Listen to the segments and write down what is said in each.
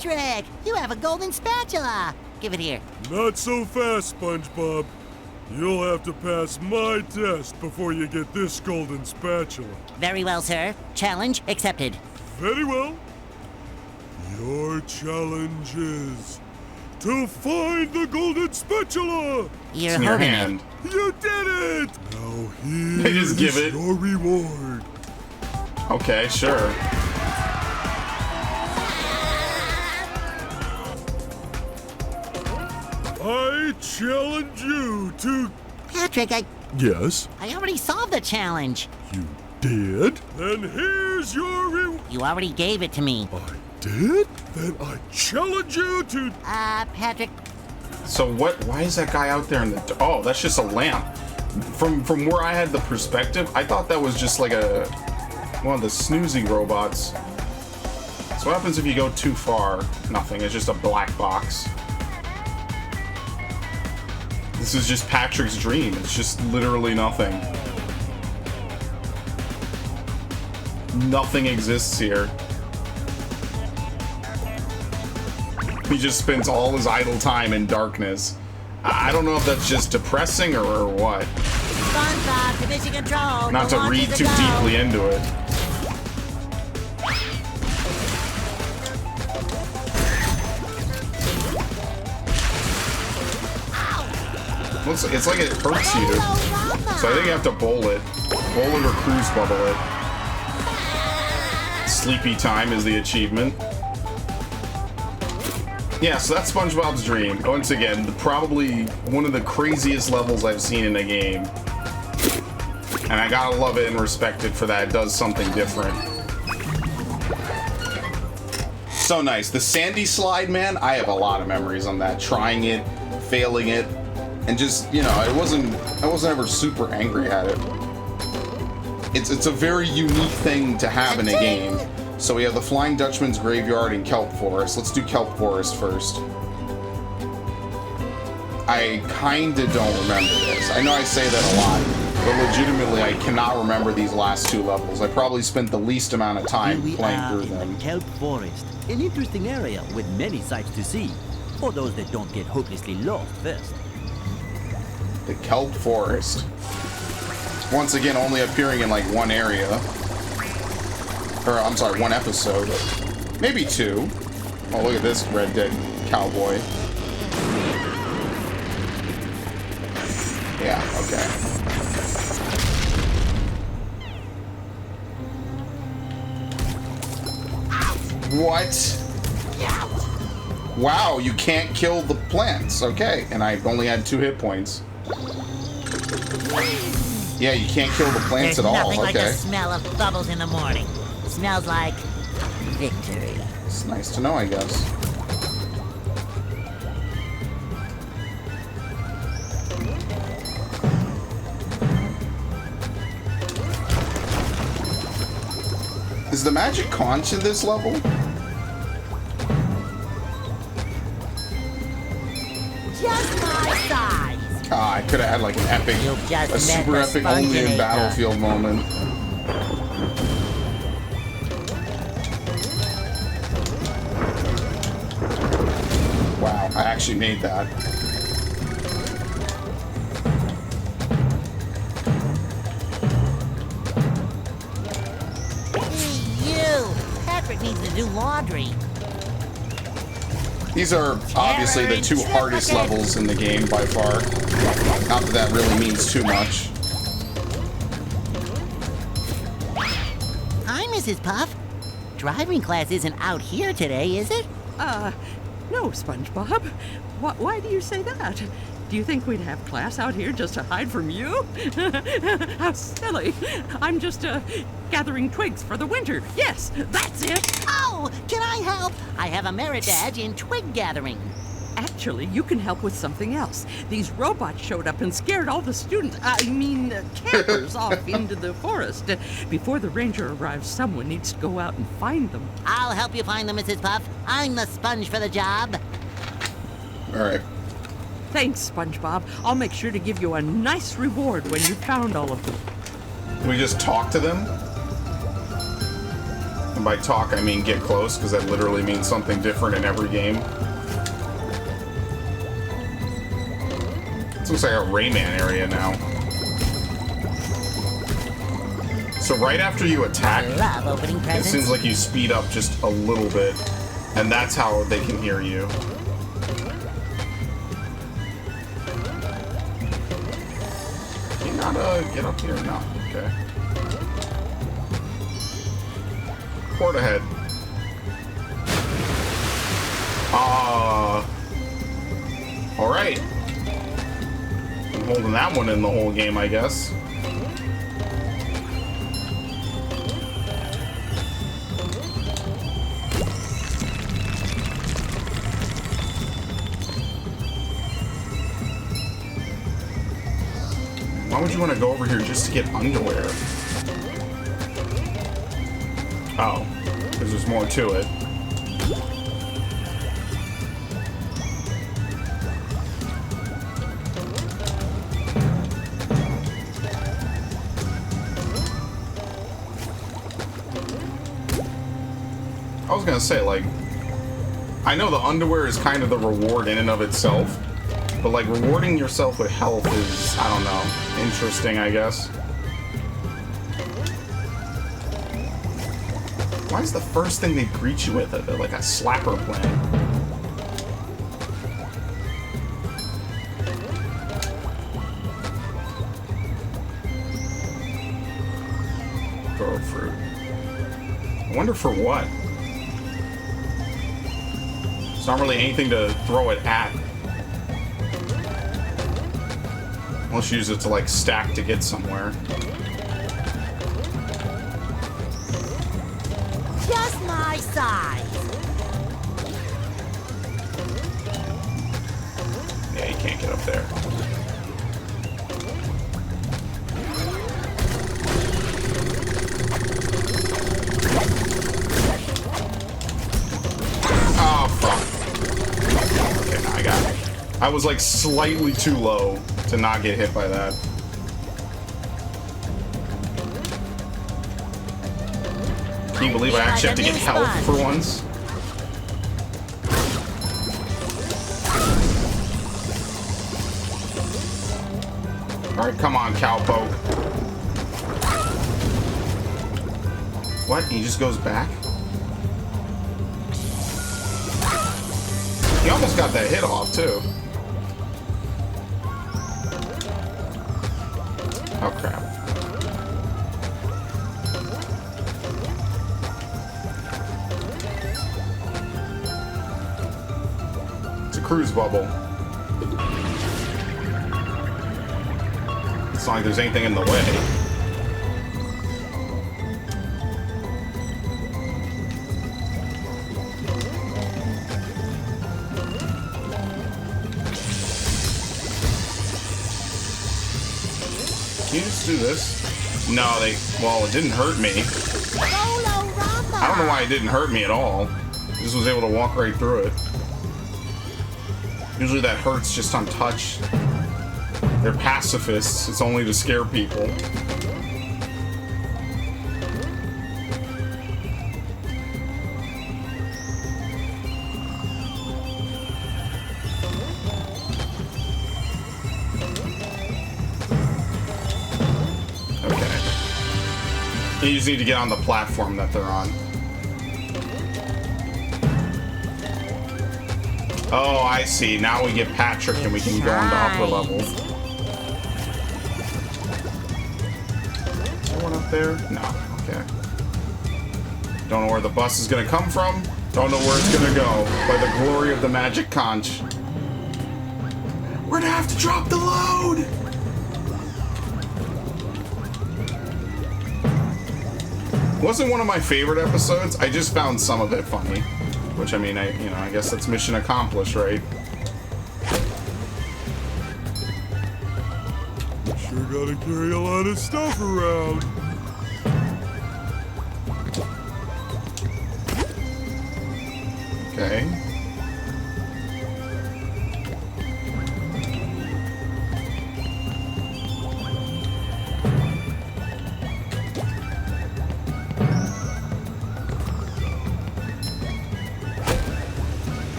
Patrick! You have a golden spatula! Give it here. Not so fast, Spongebob. You'll have to pass my test before you get this golden spatula. Very well, sir. Challenge accepted. Very well. Your challenge is to find the golden spatula! You're It's in your holding hand. You did it! Now here They just give is it. your reward. Okay, sure. I challenge you to... Patrick, Yes? I already solved the challenge. You did? Then here's your reward. You already gave it to me. I did? Then I challenge you to... Patrick, So what? Why is that guy out there in the? Oh, that's just a lamp. From where I had the perspective, I thought that was just like one of the snoozy robots. So what happens if you go too far? Nothing. It's just a black box. This is just Patrick's dream. It's just literally nothing. Nothing exists here. He just spends all his idle time in darkness. I don't know if that's just depressing or what. SpongeBob to mission control. Not The to launch read is too a go. deeply into it. It's like it hurts you. So I think you have to bowl it. Bowl it or cruise bubble it. Sleepy time is the achievement. Yeah, so that's SpongeBob's dream. Once again, probably one of the craziest levels I've seen in a game. And I gotta love it and respect it for that. It does something different. So nice. The sandy slide, man, I have a lot of memories on that. Trying it, failing it, and just, you know, I wasn't ever super angry at it. It's a very unique thing to have in a game. So we have the Flying Dutchman's Graveyard and Kelp Forest. Let's do Kelp Forest first. I kinda don't remember this. I know I say that a lot, but legitimately I cannot remember these last two levels. I probably spent the least amount of time Here we playing are through in them. the Kelp Forest, an interesting area with many sights to see, for those that don't get hopelessly lost first. The Kelp Forest. Once again, only appearing in like one area. Or, I'm sorry, one episode. Maybe two. Oh, look at this Red Dead cowboy. Yeah, okay. What? Wow, you can't kill the plants. Okay, and I only had 2 hit points. Yeah, you can't kill the plants There's at all. nothing like the Okay. smell of bubbles in the morning. Smells like victory. It's nice to know, I guess. Is the magic conch in this level? Just my size. Ah, I could have had like an epic, You've just a met super the epic only in Sponginator. Battlefield moment. Wow, I actually made that. Hey, you. Patrick needs to do laundry. These are obviously the 2 hardest levels in the game by far. Not that that really means too much. Hi, Mrs. Puff. Driving class isn't out here today, is it? No, SpongeBob. Why do you say that? Do you think we'd have class out here just to hide from you? How silly. I'm just, gathering twigs for the winter. Yes, that's it. Oh, can I help? I have a merit badge in twig gathering. Actually, you can help with something else. These robots showed up and scared all the students, campers off into the forest. Before the ranger arrives, someone needs to go out and find them. I'll help you find them, Mrs. Puff. I'm the sponge for the job. Alright. Thanks, SpongeBob. I'll make sure to give you a nice reward when you've found all of them. We just talk to them? And by talk, I mean get close, because that literally means something different in every game. This looks like a Rayman area now. So right after you attack, I love opening it presents. seems like you speed up just a little bit, and that's how they can hear you. Can you not get up here? No. Okay. Port ahead. Alright. I'm holding that one in the whole game, I guess. Why would you want to go over here just to get underwear? Oh, because there's more to it. I was gonna say, like, I know the underwear is kind of the reward in and of itself, but like rewarding yourself with health is, I don't know, interesting, I guess. Why is the first thing they greet you with like a slapper plan? Throw fruit. I wonder for what? It's not really anything to throw it at. Unless you use it to like stack to get somewhere. Just my size. Yeah, you can't get up there. Oh, fuck. Okay, now I got it. I was like slightly too low to not get hit by that. Can you believe I actually have to get health for once? Alright, come on, cowpoke. What? He just goes back? He almost got that hit off, too. Oh, crap. It's a cruise bubble. It's not like there's anything in the way. Can you just do this? No, well, it didn't hurt me. I don't know why it didn't hurt me at all. I just was able to walk right through it. Usually that hurts just on touch. They're pacifists. It's only to scare people. You just need to get on the platform that they're on. Oh, I see. Now we get Patrick and we can go on to upper level. Is there one up there? No. Okay. Don't know where the bus is going to come from. Don't know where it's going to go. By the glory of the magic conch. We're going to have to drop the load! Wasn't one of my favorite episodes. I just found some of it funny, which I mean, I guess that's mission accomplished, right? Sure gotta carry a lot of stuff around. Okay.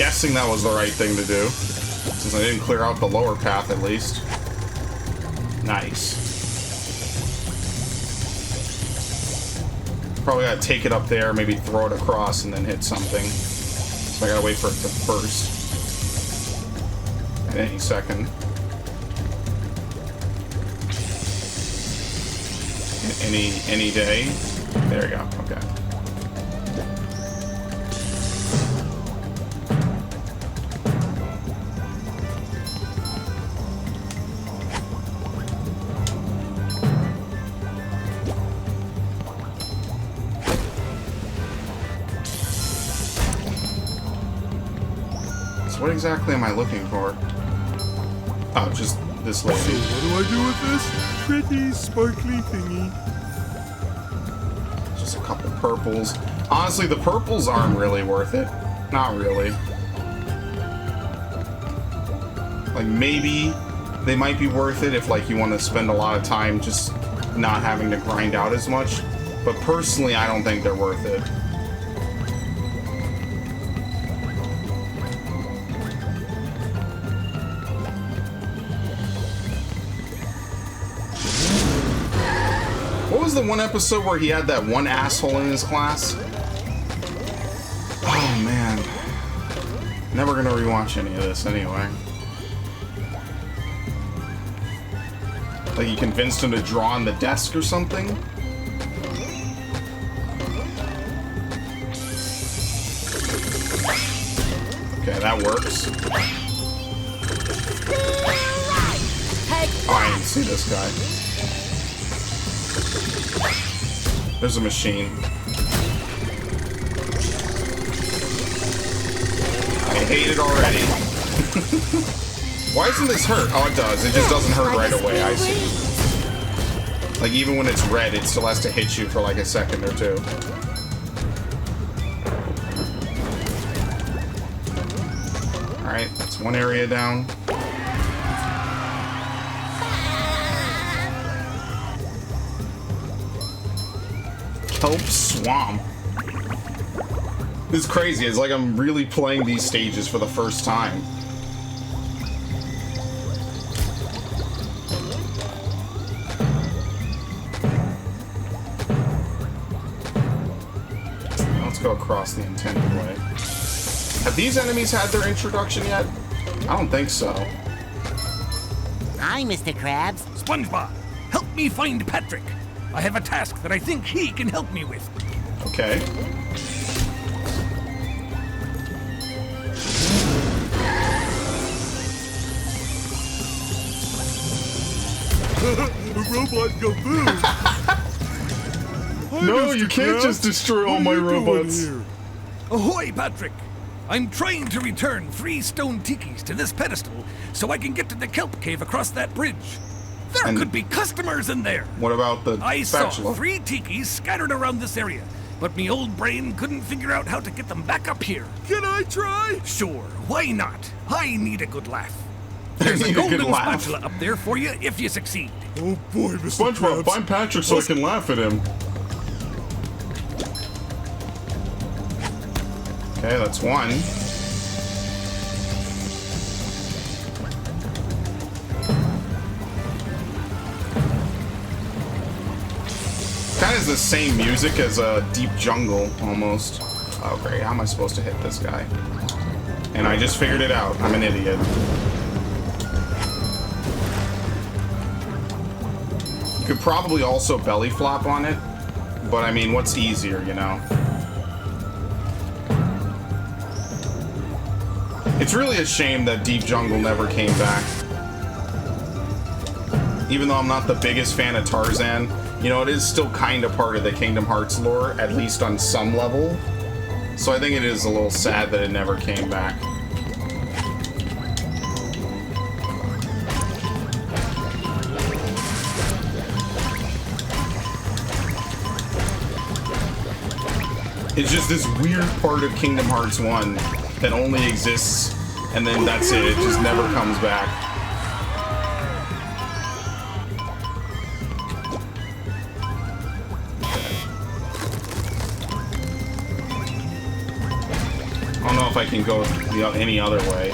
guessing that was the right thing to do, since I didn't clear out the lower path at least. Nice. Probably gotta take it up there, maybe throw it across, and then hit something. So I gotta wait for it to burst. At any second. Any day. There you go. Okay. So what exactly am I looking for? Oh, just this lady. So what do I do with this pretty sparkly thingy? Just a couple purples. Honestly, the purples aren't really worth it. Not really. Like, maybe they might be worth it if, like, you want to spend a lot of time just not having to grind out as much. But personally, I don't think they're worth it. What was the one episode where he had that one asshole in his class? Oh, man. Never gonna rewatch any of this anyway. Like, he convinced him to draw on the desk or something? Okay, that works. Oh, I didn't see this guy. There's a machine. I hate it already. Why doesn't this hurt? Oh, it does. It just doesn't hurt right away, I see. Like, even when it's red, it still has to hit you for like a second or two. Alright, that's one area down. Kelp Swamp. This is crazy. It's like I'm really playing these stages for the first time. Let's go across the intended way. Have these enemies had their introduction yet? I don't think so. Hi, Mr. Krabs. SpongeBob, help me find Patrick. I have a task that I think he can help me with. Okay. Robot Gaboo! No, you can't just destroy all my robots. Ahoy, Patrick! I'm trying to return 3 stone tikis to this pedestal so I can get to the Kelp cave across that bridge. There And could be customers in there. What about the I saw spatula? 3 tikis scattered around this area, but me old brain couldn't figure out how to get them back up here. Can I try? Sure, why not? I need a good laugh. There's a Need a good golden laugh. spatula up there for you if you succeed. Oh boy, Mr. SpongeBob, Krabs. find Patrick so I can laugh at him. Okay, that's one. Kind of the same music as a Deep Jungle, almost. Oh, great. How am I supposed to hit this guy? And I just figured it out. I'm an idiot. You could probably also belly flop on it, but I mean, what's easier, you know? It's really a shame that Deep Jungle never came back. Even though I'm not the biggest fan of Tarzan, you know, it is still kind of part of the Kingdom Hearts lore, at least on some level. So I think it is a little sad that it never came back. It's just this weird part of Kingdom Hearts 1 that only exists, and then that's it. It just never comes back. Oh no, if I can go any other way.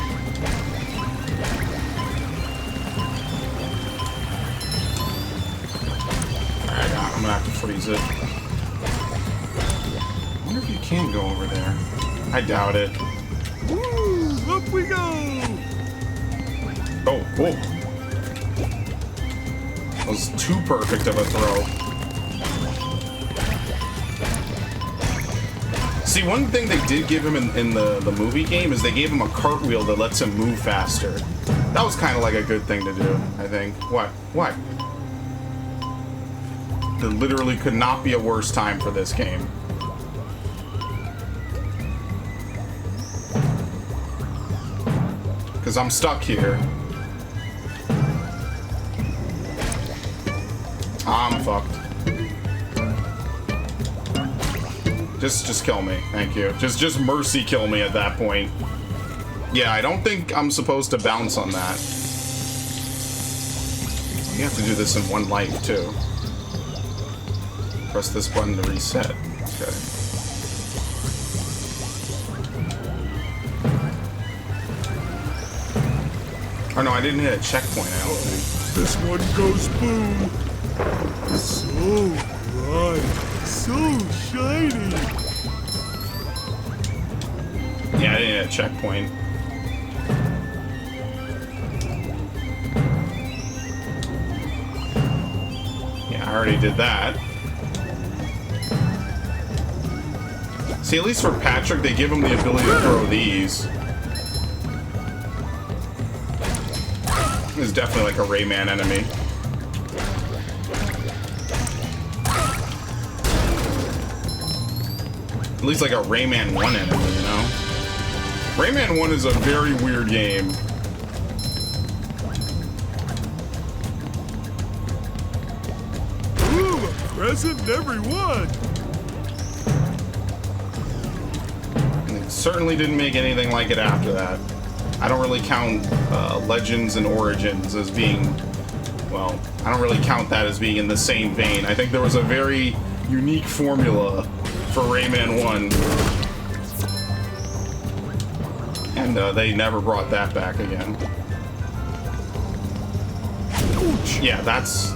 Alright, I'm gonna have to freeze it. I wonder if you can go over there. I doubt it. Woo! Up we go! Oh, whoa. That was too perfect of a throw. See, one thing they did give him in the movie game is they gave him a cartwheel that lets him move faster. That was kind of like a good thing to do, I think. What? What? There literally could not be a worse time for this game. Because I'm stuck here. I'm fucked. Just kill me. Thank you. Just mercy kill me at that point. Yeah, I don't think I'm supposed to bounce on that. You have to do this in one life, too. Press this button to reset. Okay. Oh no, I didn't hit a checkpoint, I don't think. This one goes boom. So bright. So shiny. Yeah, I didn't hit a checkpoint. Yeah, I already did that. See, at least for Patrick, they give him the ability to throw these. This is definitely like a Rayman enemy. At least like a Rayman 1 enemy, you know? Rayman 1 is a very weird game. Ooh, a present in every one. And it certainly didn't make anything like it after that. I don't really count Legends and Origins as being, well, I don't really count that as being in the same vein. I think there was a very unique formula for Rayman 1. And they never brought that back again. Ouch. Yeah, that's...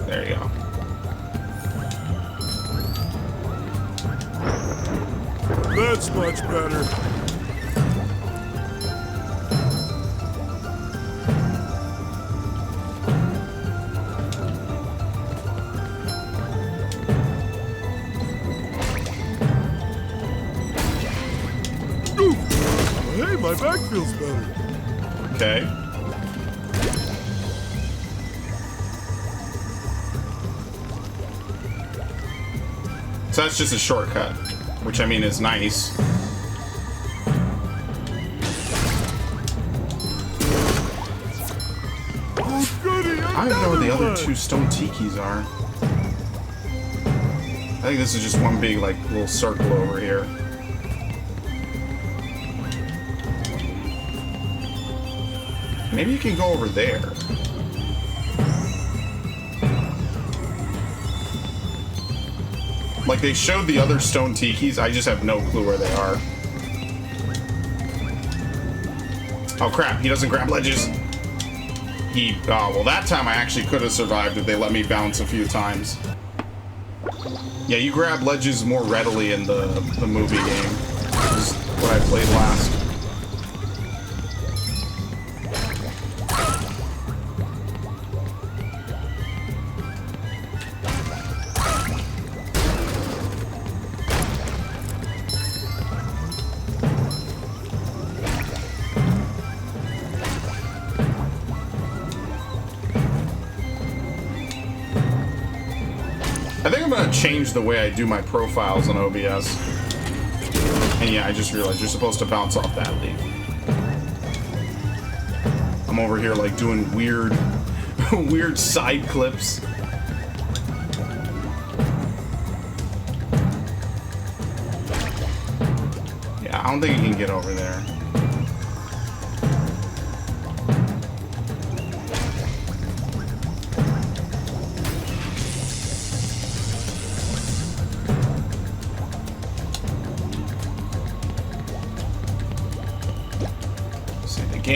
There you go. That's much better. Ooh. Hey, my back feels better. Okay. So that's just a shortcut, which I mean is nice. Oh, goody, I don't know where the other one. two stone tikis are. I think this is just one big, like, little circle over here. Maybe you can go over there. Like, they showed the other stone tikis, I just have no clue where they are. Oh crap, he doesn't grab ledges. Well, that time I actually could have survived if they let me bounce a few times. Yeah, you grab ledges more readily in the movie game. This is what I played last. I think I'm gonna change the way I do my profiles on OBS. And yeah, I just realized you're supposed to bounce off that leaf. I'm over here like doing weird, weird side clips. Yeah, I don't think you can get over there.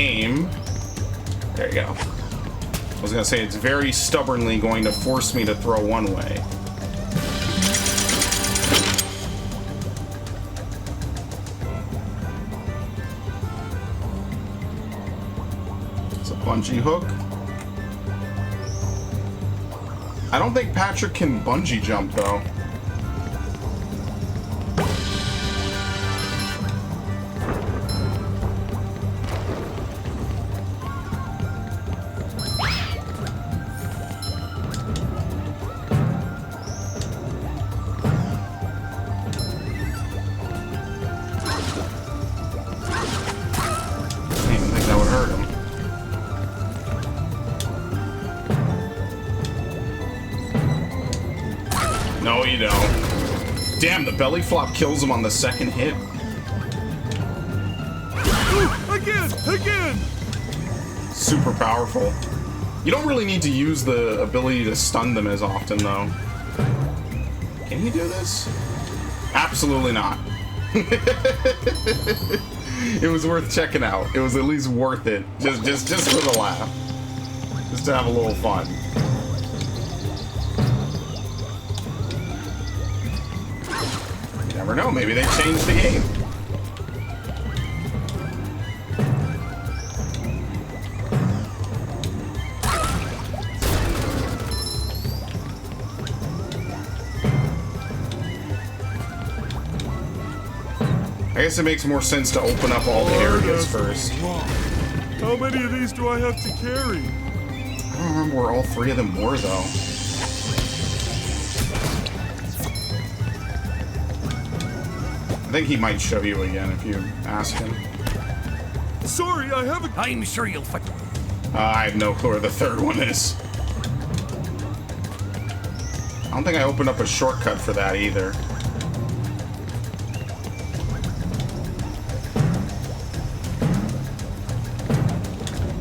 aim. There you go. I was gonna say it's very stubbornly going to force me to throw one way. It's a bungee hook. I don't think Patrick can bungee jump though. Damn, the belly flop kills him on the second hit. Ooh, again! Super powerful. You don't really need to use the ability to stun them as often, though. Can you do this? Absolutely not. It was worth checking out. It was at least worth it. Just for the laugh. Just to have a little fun. Never know, maybe they changed the game. I guess it makes more sense to open up all the areas first. How many of these do I have to carry? I don't remember where all three of them were, though. I think he might show you again if you ask him. Sorry, I haven't. I'm sure you'll find. I have no clue where the third one is. I don't think I opened up a shortcut for that either.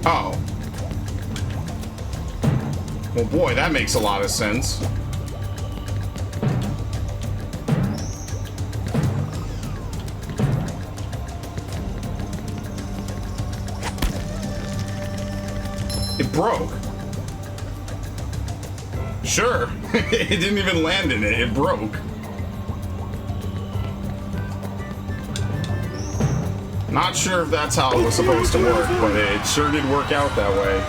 Oh. Well, boy, that makes a lot of sense. It broke. Sure. It didn't even land in it. It broke. Not sure if that's how it was supposed to work, but it sure did work out that way.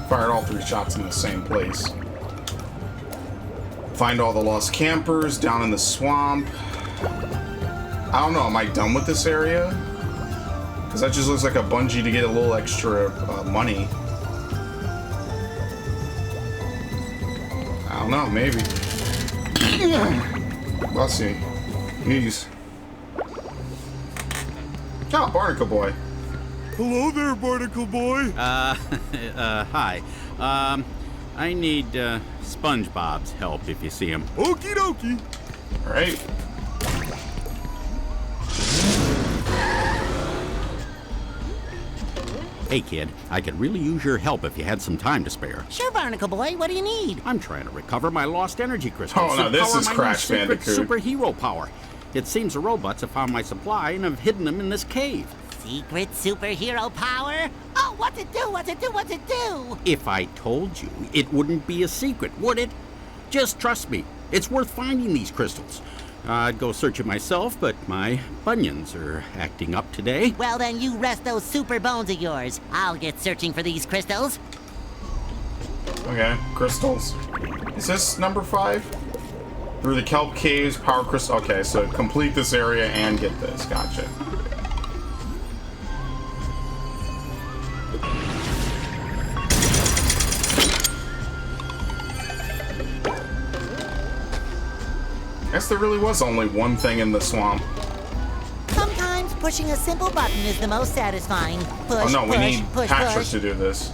Fired all three shots in the same place. Find all the lost campers down in the swamp. I don't know, am I done with this area? Because that just looks like a bungee to get a little extra money. I don't know, maybe. Let's see. Knees. Oh, Barnacle Boy. Hello there, Barnacle Boy. Hi. I need Spongebob's help if you see him. Okie dokie. All right. Hey, kid, I could really use your help if you had some time to spare. Sure, Barnacle Boy, what do you need? I'm trying to recover my lost energy crystals. Oh, no, this is Crash secret Bandicoot. superhero power. It seems the robots have found my supply and have hidden them in this cave. Secret superhero power? Oh, what's it do? What's it do? What's it do? If I told you, it wouldn't be a secret, would it? Just trust me. It's worth finding these crystals. I'd go searching myself, but my bunions are acting up today. Well, then you rest those super bones of yours. I'll get searching for these crystals. Okay, crystals. Is this number 5? Through the Kelp caves, power crystal. Okay, so complete this area and get this. Gotcha. I guess there really was only one thing in the swamp. Sometimes pushing a simple button is the most satisfying. Push, Oh no, we push, need push, Patrick push. to do this.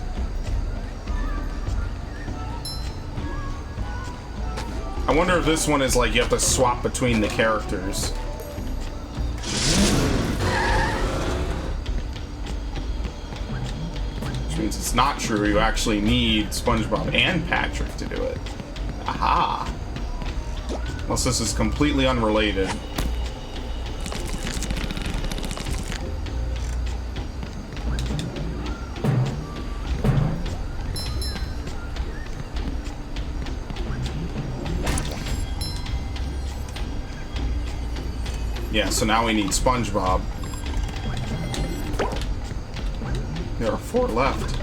I wonder if this one is like you have to swap between the characters. Which means it's not true. You actually need SpongeBob and Patrick to do it. Aha. Unless this is completely unrelated. Yeah, so now we need Spongebob. There are 4 left.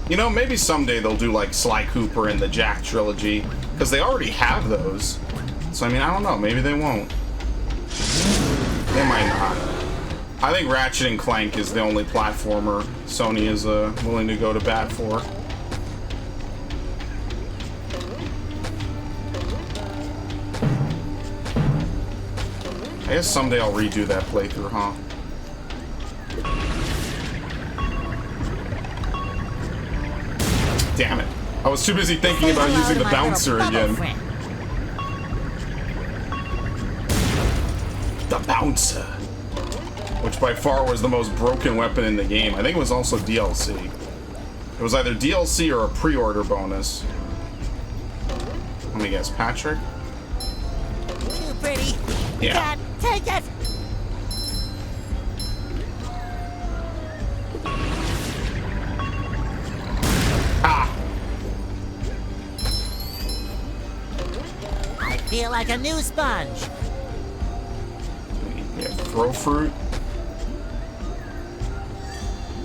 You know, maybe someday they'll do like Sly Cooper and the Jack trilogy, because they already have those. So, I mean, I don't know. Maybe they won't. They might not. I think Ratchet and Clank is the only platformer Sony is willing to go to bat for. I guess someday I'll redo that playthrough, huh? Damn it. I was too busy thinking about using the bouncer again. The bouncer. Which by far was the most broken weapon in the game. I think it was also DLC. It was either DLC or a pre-order bonus. Let me guess, Patrick? Too pretty. Yeah. Dad, take it. Ah! I feel like a new sponge. Yeah, throw fruit.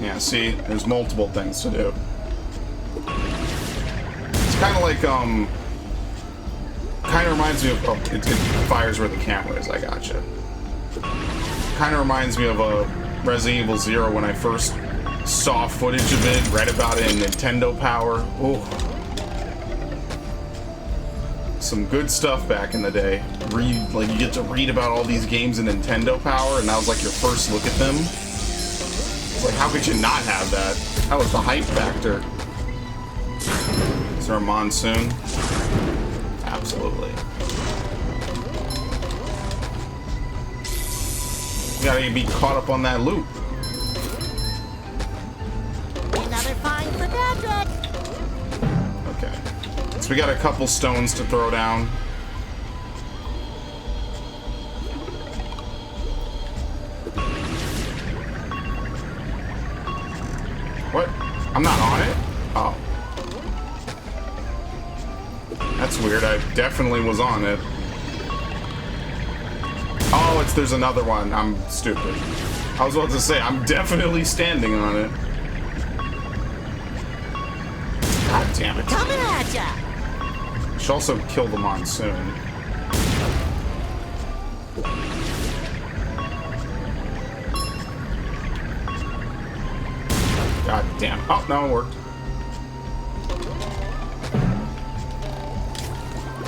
Yeah, see, there's multiple things to do. It's kind of like, kind of reminds me of, it fires where the camera is, I gotcha. Kind of reminds me of Resident Evil 0 when I first saw footage of it, read about it in Nintendo Power. Oh. Some good stuff back in the day. Like, you get to read about all these games in Nintendo Power, and that was like your first look at them. It's like, how could you not have that? That was the hype factor. Is there a monsoon? Absolutely. You gotta be caught up on that loop. Another find for Patrick. Okay. So we got a couple stones to throw down. What? I'm not on it? Oh. That's weird. I definitely was on it. Oh, there's another one. I'm stupid. I was about to say, I'm definitely standing on it. God damn it. Coming at ya. Should also kill the monsoon. God damn. Oh, no, it worked.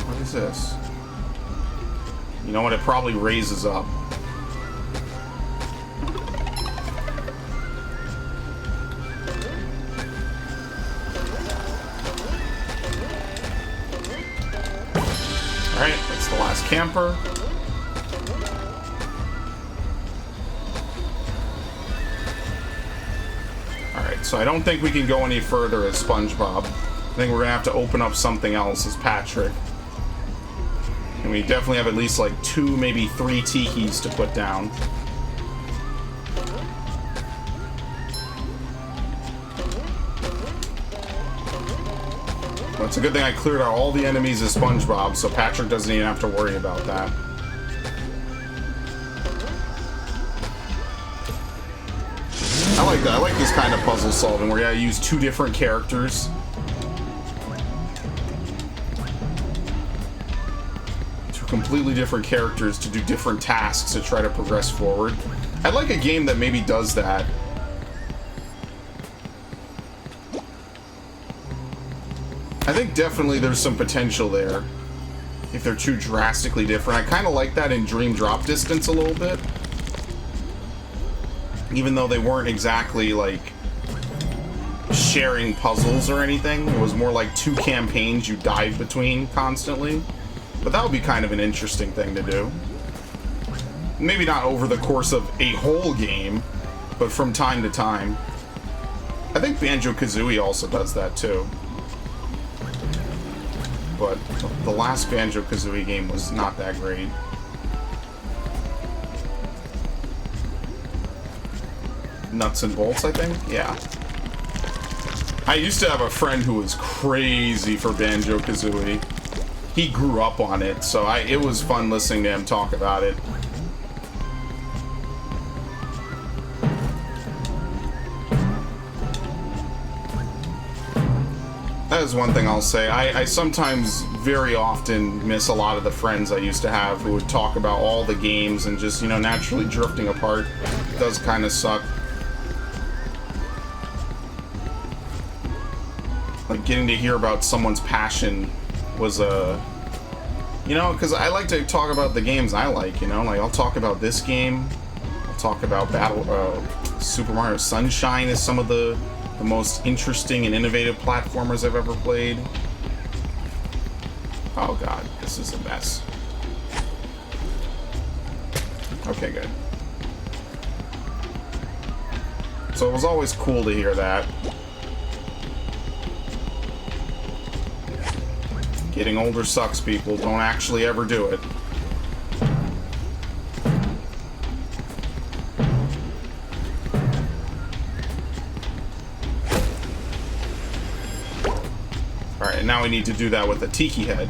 What is this? You know what? It probably raises up. Alright, that's the last camper. Alright, so I don't think we can go any further as Spongebob. I think we're gonna have to open up something else as Patrick. And we definitely have at least like 2, maybe 3 tikis to put down. Well, it's a good thing I cleared out all the enemies as Spongebob, so Patrick doesn't even have to worry about that. I like that. I like this kind of puzzle solving where you gotta use 2 different characters. 2 completely different characters to do different tasks to try to progress forward. I'd like a game that maybe does that. I think definitely there's some potential there if they're too drastically different. I kind of like that in Dream Drop Distance a little bit. Even though they weren't exactly like sharing puzzles or anything. It was more like 2 campaigns you dive between constantly. But that would be kind of an interesting thing to do. Maybe not over the course of a whole game, but from time to time. I think Banjo-Kazooie also does that too. But the last Banjo-Kazooie game was not that great. Nuts and Bolts, I think? Yeah. I used to have a friend who was crazy for Banjo-Kazooie. He grew up on it, so it was fun listening to him talk about it. That is one thing I'll say. I sometimes, very often, miss a lot of the friends I used to have who would talk about all the games and just, you know, naturally drifting apart. It does kind of suck. Like, getting to hear about someone's passion was you know, because I like to talk about the games I like, you know? Like, I'll talk about this game. I'll talk about Super Mario Sunshine is some of the most interesting and innovative platformers I've ever played. Oh god, this is a mess. Okay, good. So it was always cool to hear that. Getting older sucks, people. Don't actually ever do it. Alright, and now we need to do that with the Tiki Head.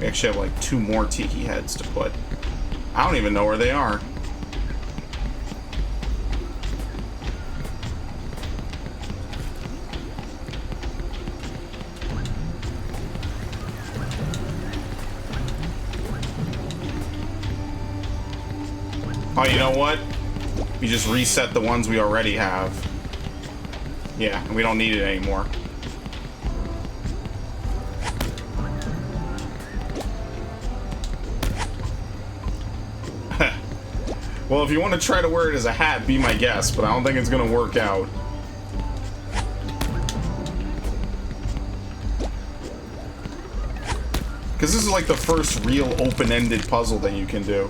We actually have like 2 more Tiki Heads to put. I don't even know where they are. Oh, you know what? We just reset the ones we already have. Yeah, and we don't need it anymore. Well, if you want to try to wear it as a hat, be my guest, but I don't think it's going to work out. Because this is like the first real open-ended puzzle that you can do.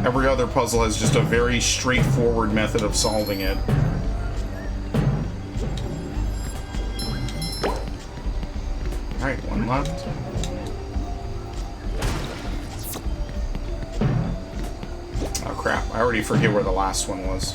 Every other puzzle has just a very straightforward method of solving it. Alright, one left. Oh crap, I already forget where the last one was.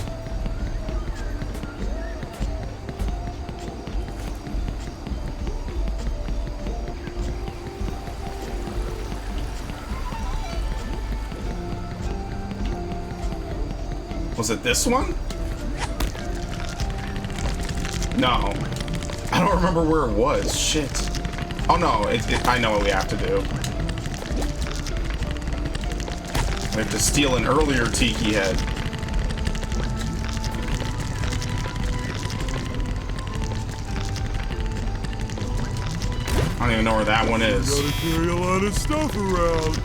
Was it this one? No. I don't remember where it was. Shit. Oh no, I know what we have to do. We have to steal an earlier Tiki Head. I don't even know where that one is. You gotta carry a lot of stuff around.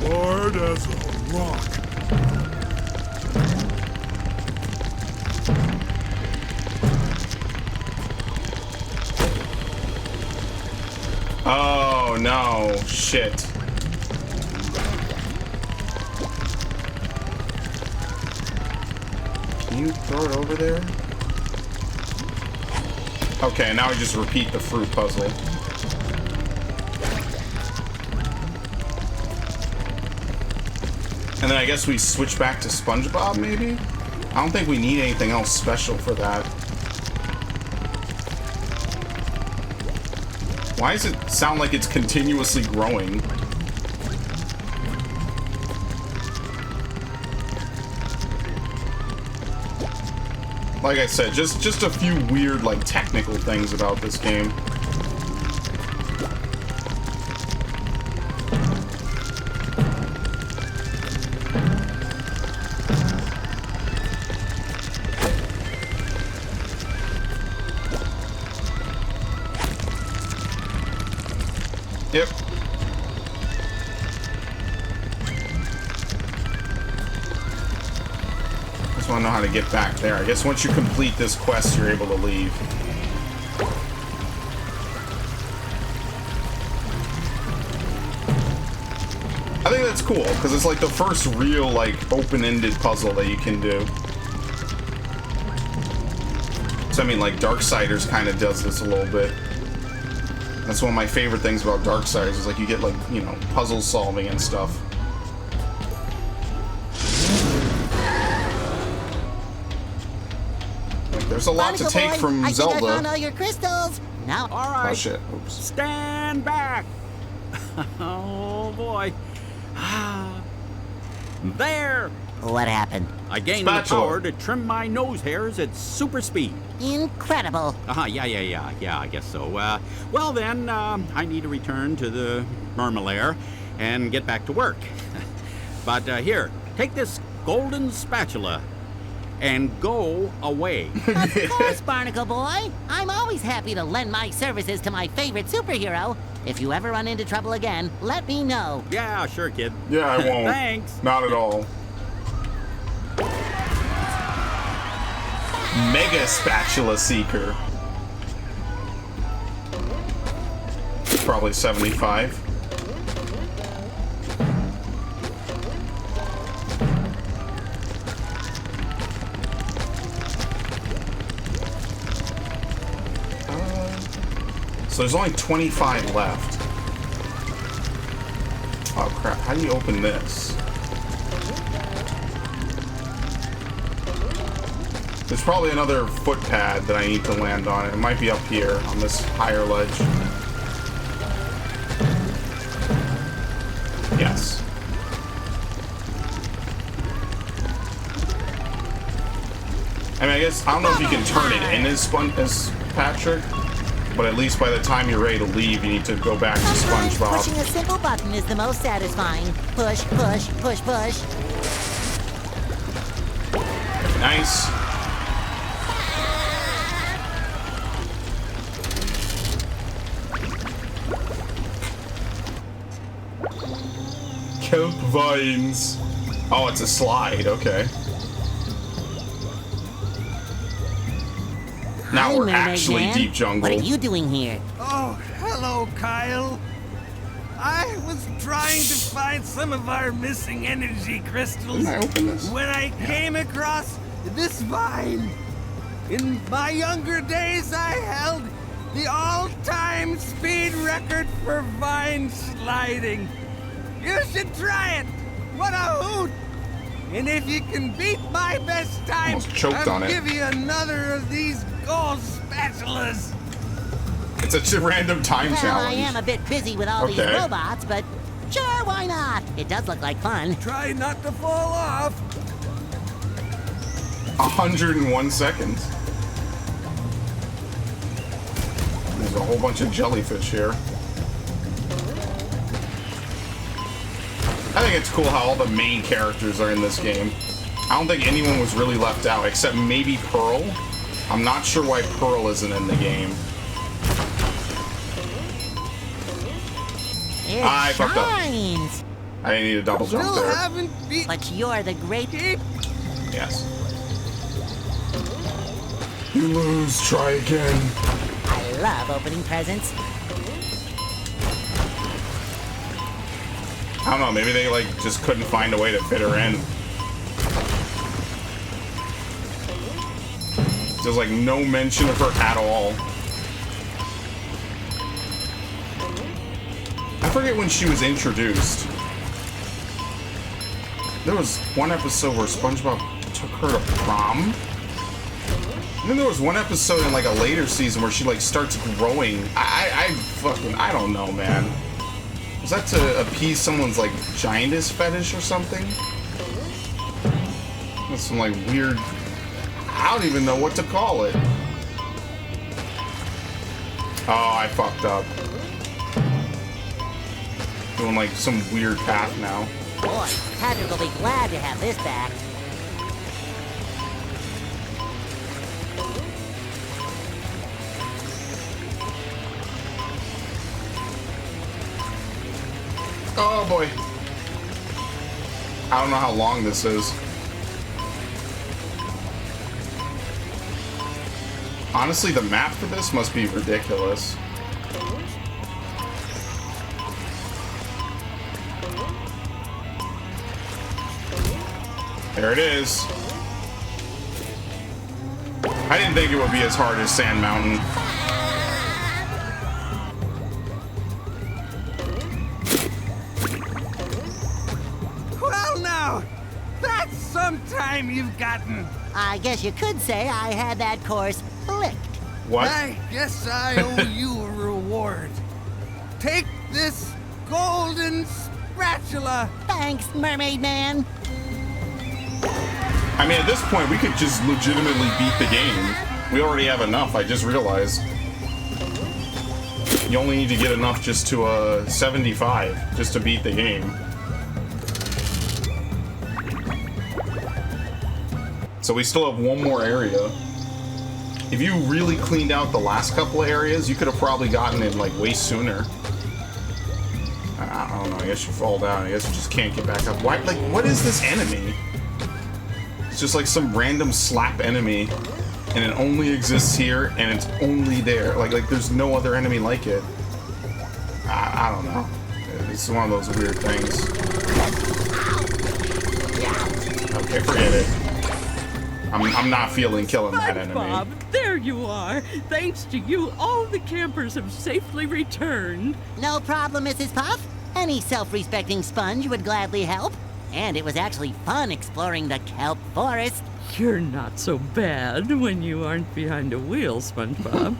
Hard as a rock. Oh no, shit. Can you throw it over there? Okay, now we just repeat the fruit puzzle. And then I guess we switch back to Spongebob, maybe? I don't think we need anything else special for that. Why does it sound like it's continuously growing? Like I said, just a few weird, like, technical things about this game. Yep. This want to know how to get back there. I guess once you complete this quest, you're able to leave. I think that's cool, because it's like the first real, like, open-ended puzzle that you can do. So, I mean, like, Darksiders kind of does this a little bit. That's one of my favorite things about Darksiders, is like, you get, like, you know, puzzle solving and stuff. Like, there's a lot to take from Zelda. I think I found all your crystals. Now, All right. Oh, shit. Oops. Stand back. Oh, boy. There. what happened? I gained Spatula. the power to trim my nose hairs at super speed. Incredible. Yeah, I guess so. Well then, I need to return to the Mermalair and get back to work. But here, take this golden spatula and go away. Of course, Barnacle Boy. I'm always happy to lend my services to my favorite superhero. If you ever run into trouble again, let me know. Yeah, sure, kid. Yeah, I won't. Thanks. Not at all. Mega Spatula Seeker. Probably 75. So there's only 25 left. Oh crap, how do you open this? There's probably another footpad that I need to land on. It might be up here on this higher ledge. Yes. I mean, I guess, I don't know if you can turn it in as Patrick, but at least by the time you're ready to leave, you need to go back to Sometimes SpongeBob. pushing a simple button is the most satisfying. Push, push, push, push. Nice. Kelp vines. Oh, it's a slide. Okay. Now Hi, we're Mermaid actually Man. deep jungle. What are you doing here? Oh, hello, Kyle. I was trying to find some of our missing energy crystals Can I open this? when I came across this vine. In my younger days, I held the all-time speed record for vine sliding. You should try it. What a hoot! And if you can beat my best time, Almost choked I'll on it. give you another of these gold spatulas. It's a random time Well, challenge. I am a bit busy with all these Okay. robots, but sure, why not? It does look like fun. Try not to fall off. 101 seconds. There's a whole bunch of jellyfish here. I think it's cool how all the main characters are in this game. I don't think anyone was really left out, except maybe Pearl. I'm not sure why Pearl isn't in the game. It I fucked up. shines. I didn't need a double jump Still there. haven't beat But you're the great... Yes. You lose, try again. I love opening presents. I don't know, maybe they like just couldn't find a way to fit her in. There's like no mention of her at all. I forget when she was introduced. There was one episode where SpongeBob took her to prom. And then there was one episode in like a later season where she like starts growing. I don't know, man. Was that to appease someone's like giantess fetish or something? That's some like weird. I don't even know what to call it. Oh, I fucked up. Doing like some weird path now. Boy, Patrick will be glad to have this back. Oh boy. I don't know how long this is. Honestly, the map for this must be ridiculous. There it is. I didn't think it would be as hard as Sand Mountain. Well, now, that's some time you've gotten. I guess you could say I had that course licked. What? I guess I owe you a reward. Take this golden spatula. Thanks, Mermaid Man. I mean, at this point, we could just legitimately beat the game. We already have enough, I just realized. You only need to get enough just to 75, just to beat the game. So we still have one more area. If you really cleaned out the last couple of areas, you could have probably gotten it like way sooner. I don't know, I guess you fall down. I guess you just can't get back up. Why? Like, what is this enemy? It's just like some random slap enemy, and it only exists here, and it's only there. Like there's no other enemy like it. I don't know. It's one of those weird things. Okay, forget it. I'm not feeling killing that enemy. Bob, there you are. Thanks to you, all the campers have safely returned. No problem, Mrs. Puff. Any self-respecting sponge would gladly help. And it was actually fun exploring the Kelp forest. You're not so bad when you aren't behind a wheel, SpongeBob.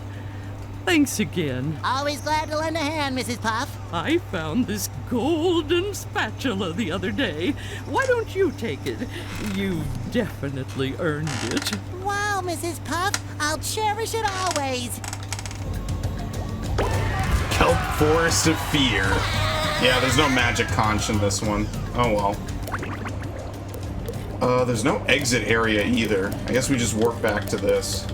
Thanks again. Always glad to lend a hand, Mrs. Puff. I found this golden spatula the other day. Why don't you take it? You've definitely earned it. Wow, Mrs. Puff. I'll cherish it always. Kelp Forest of Fear. Yeah, there's no magic conch in this one. Oh well. There's no exit area either. I guess we just work back to this.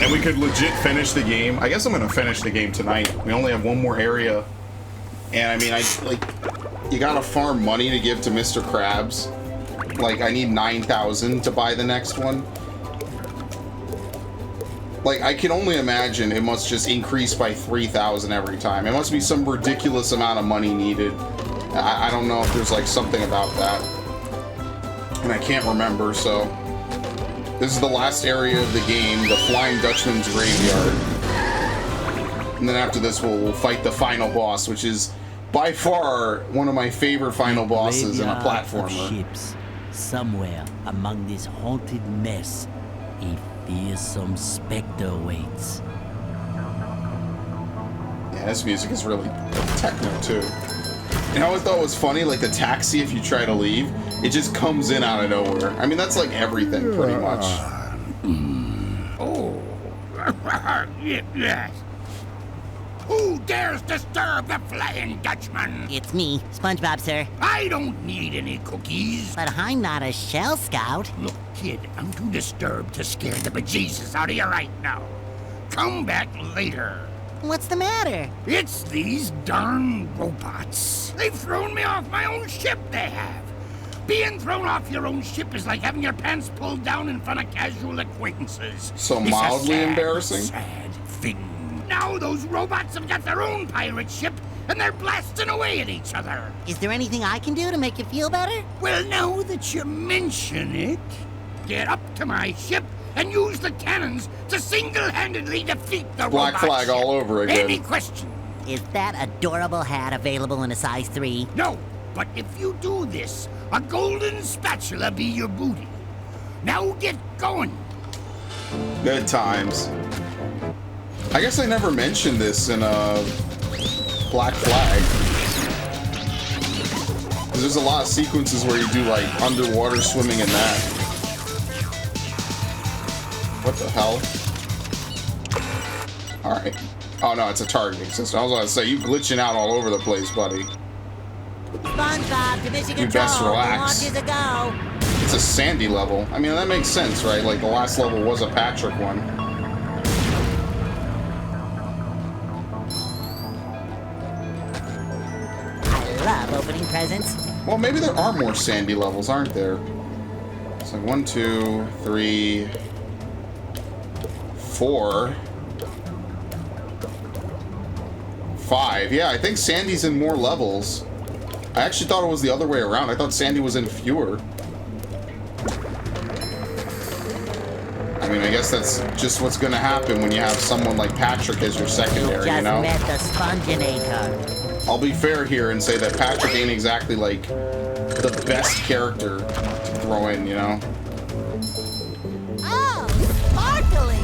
And we could legit finish the game. I guess I'm gonna finish the game tonight. We only have one more area. And I mean, you gotta farm money to give to Mr. Krabs. Like, I need 9,000 to buy the next one. Like, I can only imagine it must just increase by 3,000 every time. It must be some ridiculous amount of money needed. I don't know if there's, like, something about that. And I can't remember, so... This is the last area of the game, the Flying Dutchman's Graveyard. And then after this, we'll fight the final boss, which is by far one of my favorite final bosses in a platformer. Ships. Somewhere among this haunted mess, a fearsome specter waits. Yeah, this music is really techno too. You know what I thought was funny? Like the taxi, if you try to leave, it just comes in out of nowhere. I mean, that's like everything, pretty much. Oh, yes. Who dares disturb the Flying Dutchman? It's me, SpongeBob, sir. I don't need any cookies. But I'm not a shell scout. Look, kid, I'm too disturbed to scare the bejesus out of you right now. Come back later. What's the matter? It's these darn robots. They've thrown me off my own ship, they have. Being thrown off your own ship is like having your pants pulled down in front of casual acquaintances. So It's mildly a sad, embarrassing? Sad thing. Now those robots have got their own pirate ship, and they're blasting away at each other. Is there anything I can do to make you feel better? Well, now that you mention it, get up to my ship and use the cannons to single-handedly defeat the Black robot flag ship. all over again. Any question? Is that adorable hat available in a size 3? No, but if you do this, a golden spatula be your booty. Now get going. Good times. I guess I never mentioned this in Black Flag. 'Cause there's a lot of sequences where you do like underwater swimming in that. What the hell? Alright. Oh no, it's a targeting system. I was gonna say, you glitching out all over the place, buddy. SpongeBob to mission You control. best relax. Launch is a go. It's a sandy level. I mean, that makes sense, right? Like the last level was a Patrick one. I love opening presents. Well, maybe there are more sandy levels, aren't there? It's like 1, 2, 3, 4, 5. Yeah, I think Sandy's in more levels. I actually thought it was the other way around. I thought Sandy was in fewer. I mean, I guess that's just what's gonna happen when you have someone like Patrick as your secondary, you know? Just met the Sponginator. I'll be fair here and say that Patrick ain't exactly like the best character to throw in, you know? Oh, sparkly!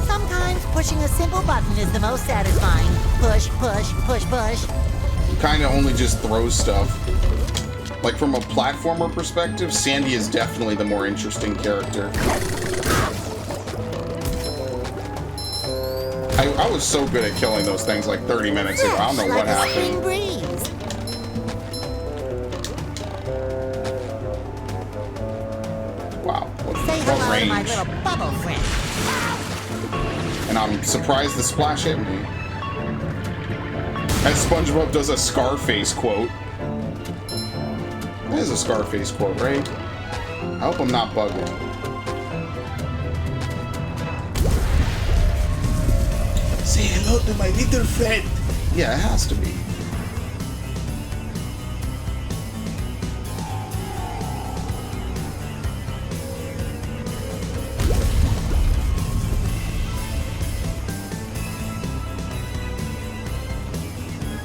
Sometimes pushing a simple button is the most satisfying. Push, push, push, push. You kind of only just throw stuff. Like, from a platformer perspective, Sandy is definitely the more interesting character. I was so good at killing those things like 30 minutes ago. I don't know what happened. Breeze. Wow. Say What hello to my range? little bubble friend. And I'm surprised the splash hit me. As SpongeBob does a Scarface quote. That is a Scarface quote, right? I hope I'm not bugging. Say hello to my little friend. Yeah, it has to be.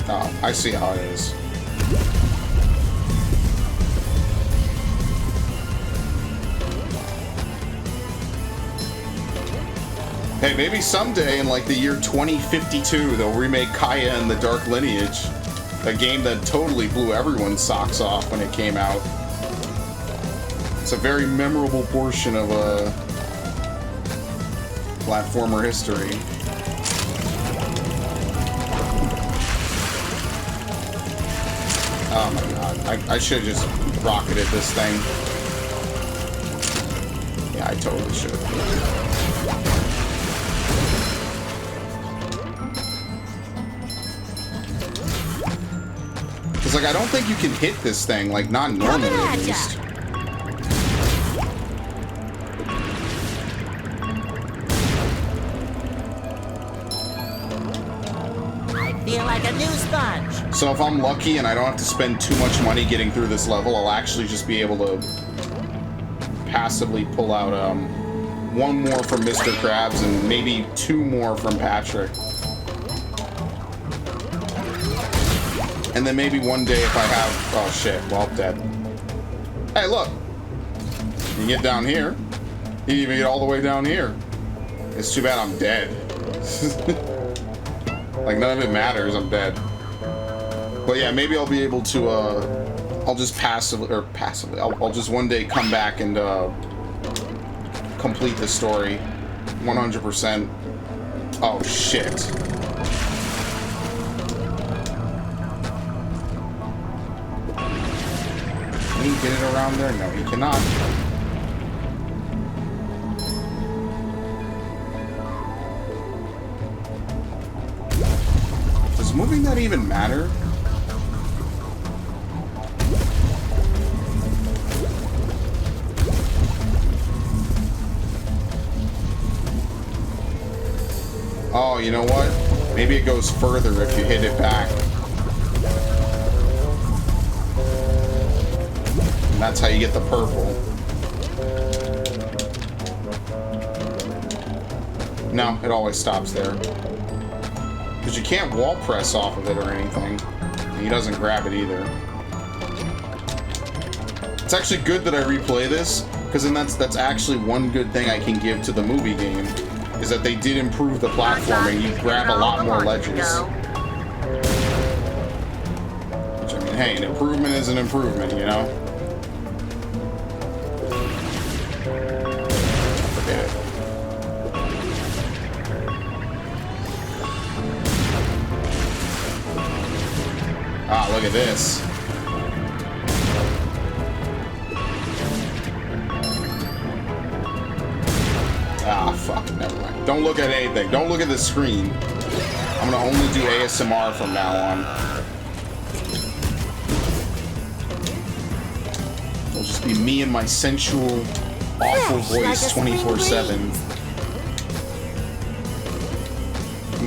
Oh, I see how it is. Hey, maybe someday in like the year 2052, they'll remake Kaya and the Dark Lineage. A game that totally blew everyone's socks off when it came out. It's a very memorable portion of platformer history. Oh my god, I should have just rocketed this thing. Yeah, I totally should. Because, like, I don't think you can hit this thing, like, not normally at least. I feel like a new sponge. So if I'm lucky and I don't have to spend too much money getting through this level, I'll actually just be able to passively pull out one more from Mr. Krabs and maybe 2 more from Patrick. And then maybe one day if I have... Oh shit, well, dead. Hey, look! You can get down here. You can even get all the way down here. It's too bad I'm dead. Like, none of it matters, I'm dead. But yeah, maybe I'll be able to, I'll just passively, I'll just one day come back and, complete the story. 100%. Oh, shit. Can he get it around there? No, he cannot. Does moving that even matter? Oh, you know what? Maybe it goes further if you hit it back. And that's how you get the purple. No, it always stops there. Because you can't wall press off of it or anything. And he doesn't grab it either. It's actually good that I replay this, because then that's actually one good thing I can give to the movie game. Is that they did improve the platforming. You grab a lot more ledges. Which, I mean, hey, an improvement is an improvement, you know? Forget it. Ah, look at this. Ah, fuck, never mind. Don't look at anything. Don't look at the screen. I'm gonna only do ASMR from now on. It'll just be me and my sensual, awful voice 24/7.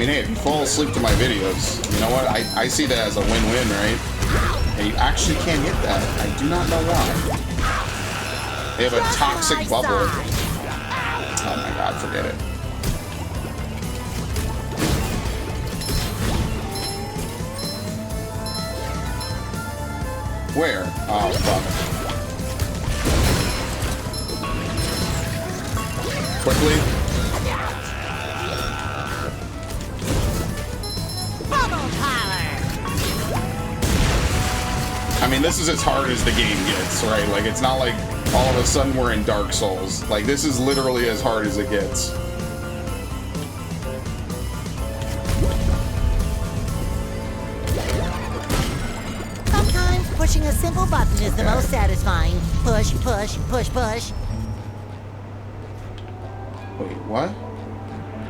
mean, hey, if you fall asleep to my videos, you know what? I see that as a win-win, right? And you actually can't hit that. I do not know why. They have a toxic bubble. Oh my god, forget it. Where? Oh, fuck. Quickly. Bubble power. I mean, this is as hard as the game gets, right? Like, it's not like all of a sudden we're in Dark Souls. Like, this is literally as hard as it gets. Sometimes pushing a simple button is the most satisfying. Push, push, push, push. Wait, what?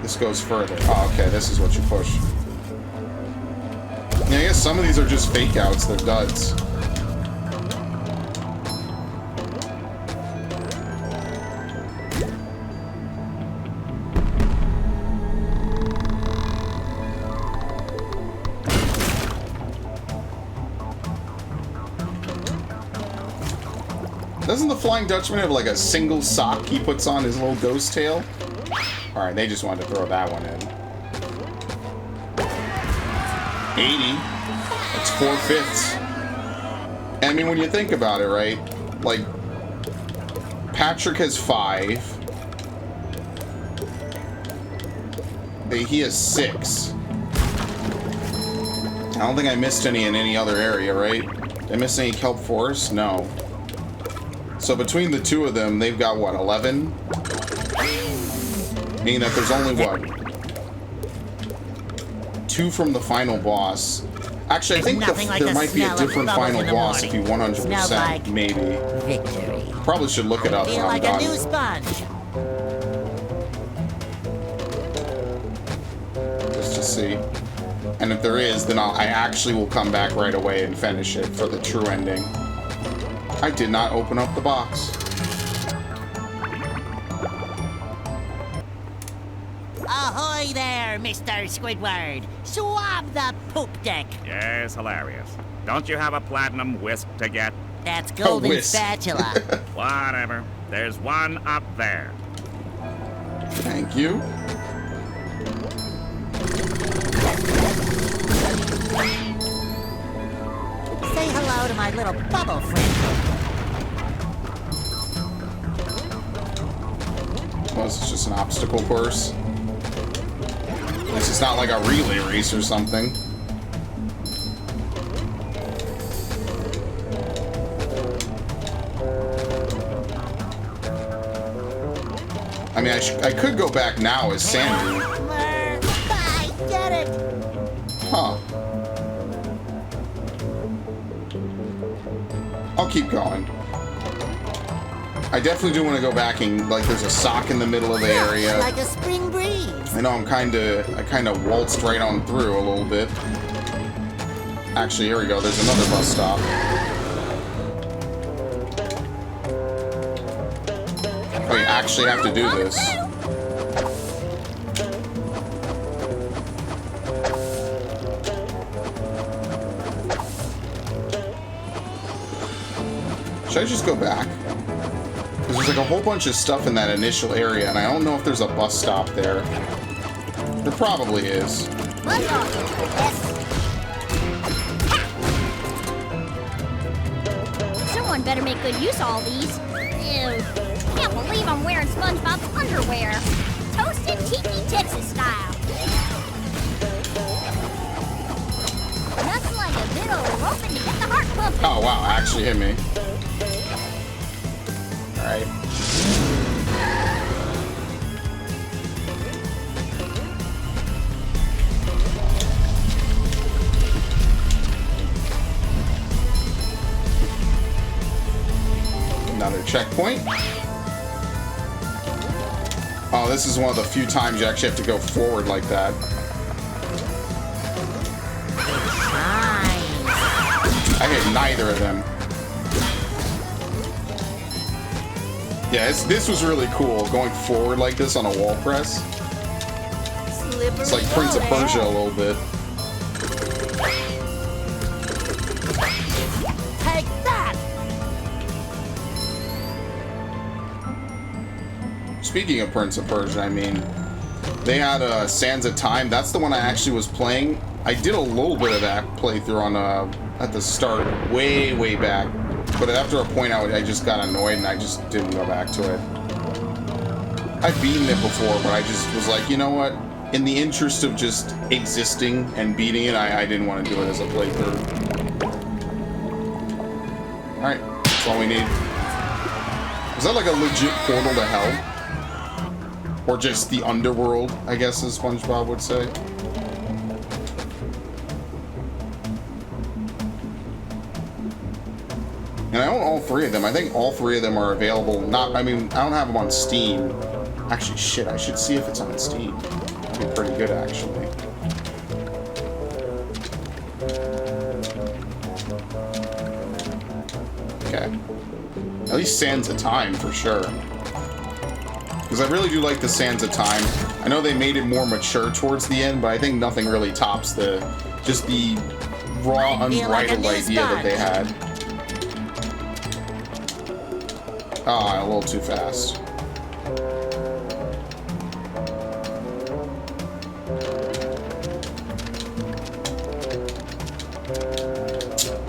This goes further. Oh, okay, this is what you push. Yeah, I guess some of these are just fake outs. They're duds. Doesn't the Flying Dutchman have like a single sock he puts on his little ghost tail? Alright, they just wanted to throw that one in. 80. That's 4/5. And I mean, when you think about it, right? Like, Patrick has 5. He has 6. I don't think I missed any in any other area, right? Did I miss any Kelp Forest? No. So between the two of them, they've got, what, 11? Meaning that there's only, what? 2 from the final boss. Actually, I think there might be a different final boss if you 100%, maybe. Victory. Probably should look it up. Feel like a new sponge. Just to see. And if there is, then I actually will come back right away and finish it for the true ending. I did not open up the box. Ahoy there, Mr. Squidward. Swab the poop deck. Yes, hilarious. Don't you have a platinum whisk to get? That's golden whisk. spatula. Whatever. There's one up there. Thank you. Say hello to my little bubble friend. Well, this is just an obstacle course. This is not like a relay race or something. I mean, I could go back now as Sandy. I get it. Huh. I'll keep going. I definitely do want to go back and, like, there's a sock in the middle of the area. Like a spring breeze. I know I kind of waltzed right on through a little bit. Actually, here we go. There's another bus stop. We actually have to do this. Should I just go back? Because there's like a whole bunch of stuff in that initial area, and I don't know if there's a bus stop there. There probably is. Someone better make good use of all these. Ew. Can't believe I'm wearing SpongeBob's underwear. Toasted Tiki Texas style. Nothing like a bit of roping to get the heart pumping. Oh wow, actually hit me. Alright. Another checkpoint. Oh, this is one of the few times you actually have to go forward like that. I hit neither of them. Yeah, this was really cool, going forward like this on a wall press. Slip slippery. It's like Prince of Persia a little bit. Take that! Speaking of Prince of Persia, I mean, they had Sands of Time. That's the one I actually was playing. I did a little bit of that playthrough on at the start, way back. But after a point, I just got annoyed and I just didn't go back to it. I've beaten it before, but I just was like, you know what? In the interest of just existing and beating it, I didn't want to do it as a playthrough. Alright, that's all we need. Is that like a legit portal to hell? Or just the underworld, I guess, as SpongeBob would say. And I own all three of them. I think all three of them are available. I mean, I don't have them on Steam. Actually, shit, I should see if it's on Steam. That'd be pretty good, actually. Okay. At least Sands of Time, for sure. Because I really do like the Sands of Time. I know they made it more mature towards the end, but I think nothing really tops just the raw, unbridled idea that they had. Ah, a little too fast.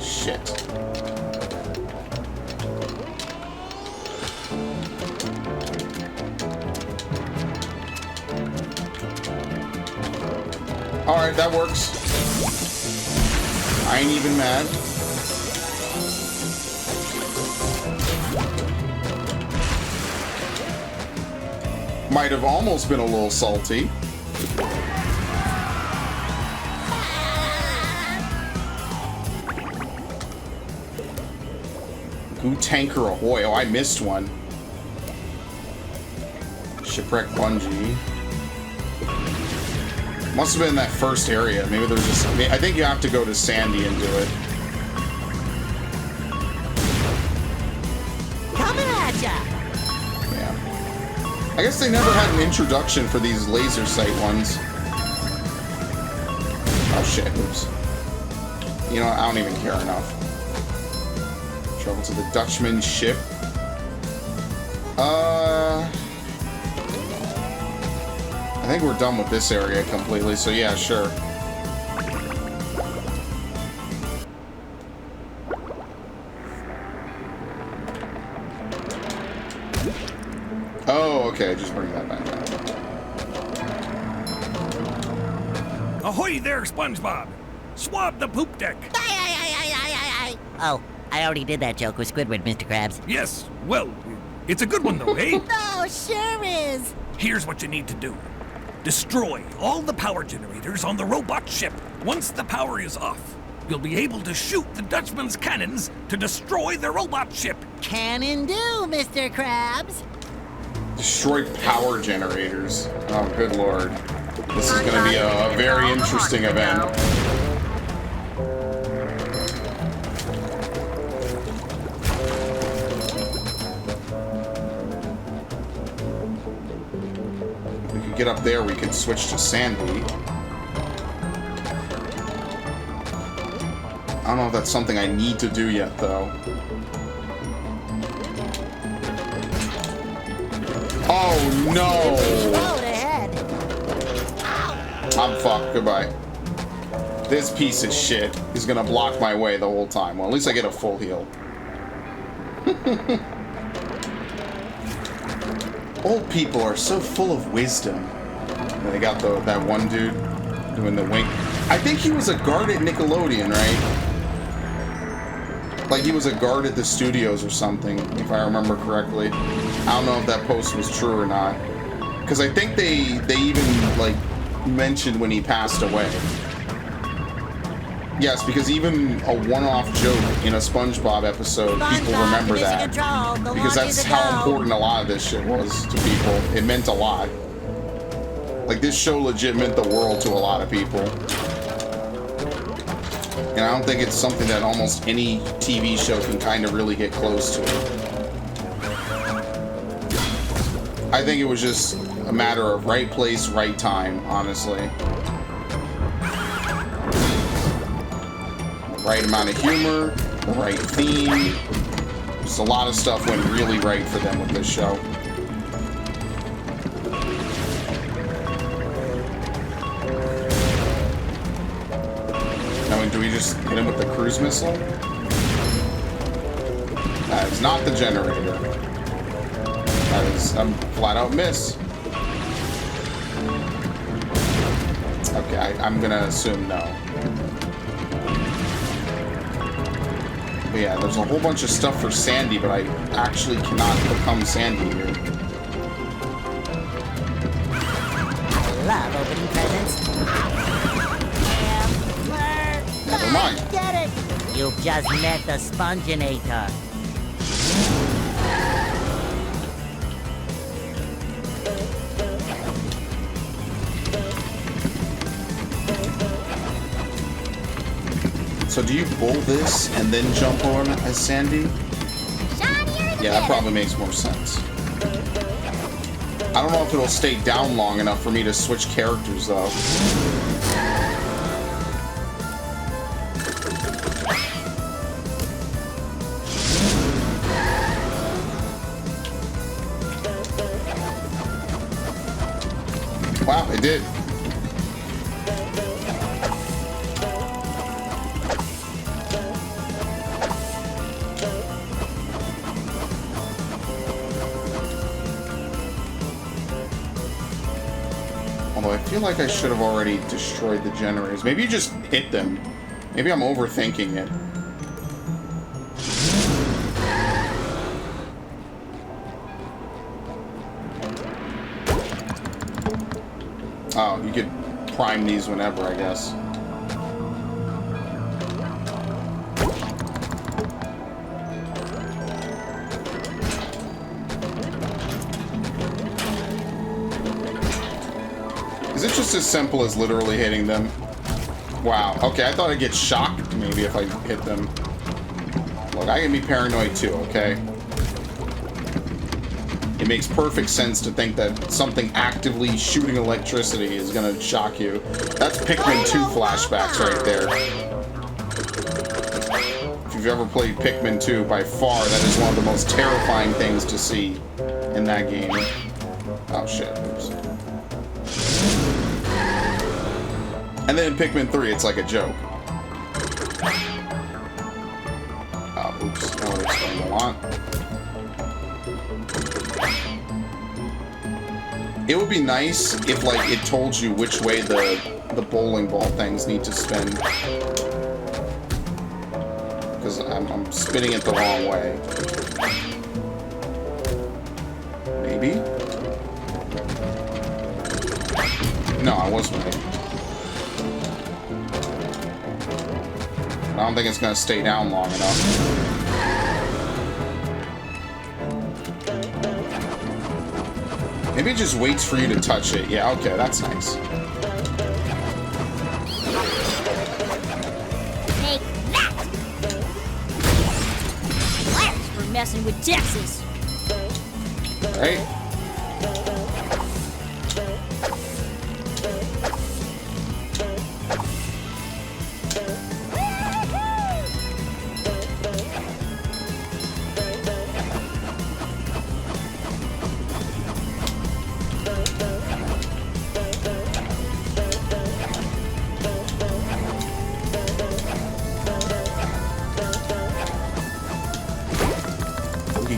Shit. Alright, that works. I ain't even mad. Might have almost been a little salty. Goo Tanker Ahoy. Oh, I missed one. Shipwreck Bungee. Must have been in that first area. Maybe there's just... I think you have to go to Sandy and do it. Coming at ya! Yeah. I guess they never had an introduction for these laser sight ones. Oh shit, oops. You know what, I don't even care enough. Travel to the Dutchman ship. I think we're done with this area completely, so yeah, sure. Oh, okay, just bring that back down. Ahoy there, SpongeBob! Swab the poop deck! Oh, I already did that joke with Squidward, Mr. Krabs. Yes, well, it's a good one though, eh? Oh, sure is. Here's what you need to do. Destroy all the power generators on the robot ship. Once the power is off, you'll be able to shoot the Dutchman's cannons to destroy the robot ship. Cannon do, Mr. Krabs. Destroy power generators. Oh, good lord. This is going to be a very interesting event. Get up there, we could switch to Sandy. I don't know if that's something I need to do yet, though. Oh, no! I'm fucked. Goodbye. This piece of shit is gonna block my way the whole time. Well, at least I get a full heal. Old people are so full of wisdom. And they got that one dude doing the wink. I think he was a guard at Nickelodeon, right? Like he was a guard at the studios or something, if I remember correctly. I don't know if that post was true or not. Because I think they even like mentioned when he passed away. Yes, because even a one-off joke in a SpongeBob episode, people remember that. Because that's how important a lot of this shit was to people. It meant a lot. Like, this show legit meant the world to a lot of people. And I don't think it's something that almost any TV show can kind of really get close to. I think it was just a matter of right place, right time, honestly. The right amount of humor, the right theme. Just a lot of stuff went really right for them with this show. Now, do we just hit him with the cruise missile? That is not the generator. That is a flat-out miss. Okay, I'm gonna assume no. But yeah, there's a whole bunch of stuff for Sandy, but I actually cannot become Sandy here. I love opening presents. Never mind. Get it! You've just met the Sponginator. So do you bowl this and then jump on as Sandy? Yeah, that probably makes more sense. I don't know if it'll stay down long enough for me to switch characters, though. Wow, it did. Although I feel like I should have already destroyed the generators. Maybe you just hit them. Maybe I'm overthinking it. Oh, you could prime these whenever, I guess. Is it just as simple as literally hitting them? Wow. Okay, I thought I'd get shocked maybe if I hit them. Look, I can be paranoid too, okay? It makes perfect sense to think that something actively shooting electricity is gonna shock you. That's Pikmin 2 flashbacks right there. If you've ever played Pikmin 2, by far, that is one of the most terrifying things to see in that game. Oh shit. Oops. And then in Pikmin 3, it's like a joke. Oh, oops. That would explain a lot. It would be nice if, like, it told you which way the bowling ball things need to spin. Because I'm spinning it the wrong way. Maybe? No, I was right. I don't think it's going to stay down long enough. Maybe it just waits for you to touch it. Yeah, okay, that's nice. Take that! Pirates for messing with Texas. Right?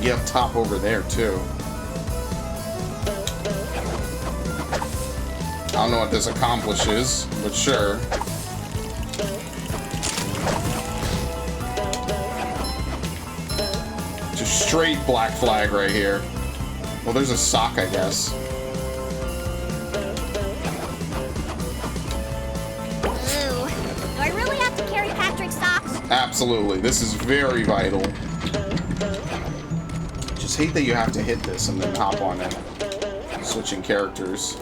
Up top over there too. I don't know what this accomplishes, but sure. Just straight black flag right here. Well, there's a sock, I guess. Ooh. Do I really have to carry Patrick's socks? Absolutely. This is very vital. Just hate that you have to hit this and then hop on it. Switching characters.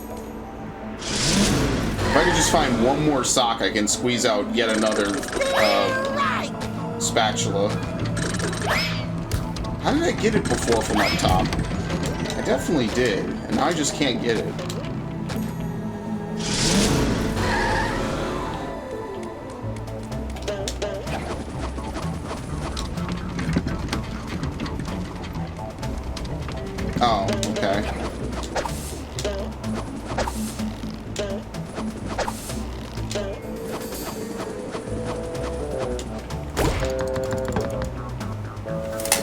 If I could just find one more sock, I can squeeze out yet another spatula. How did I get it before from up top? I definitely did. And Now I just can't get it. Oh, okay.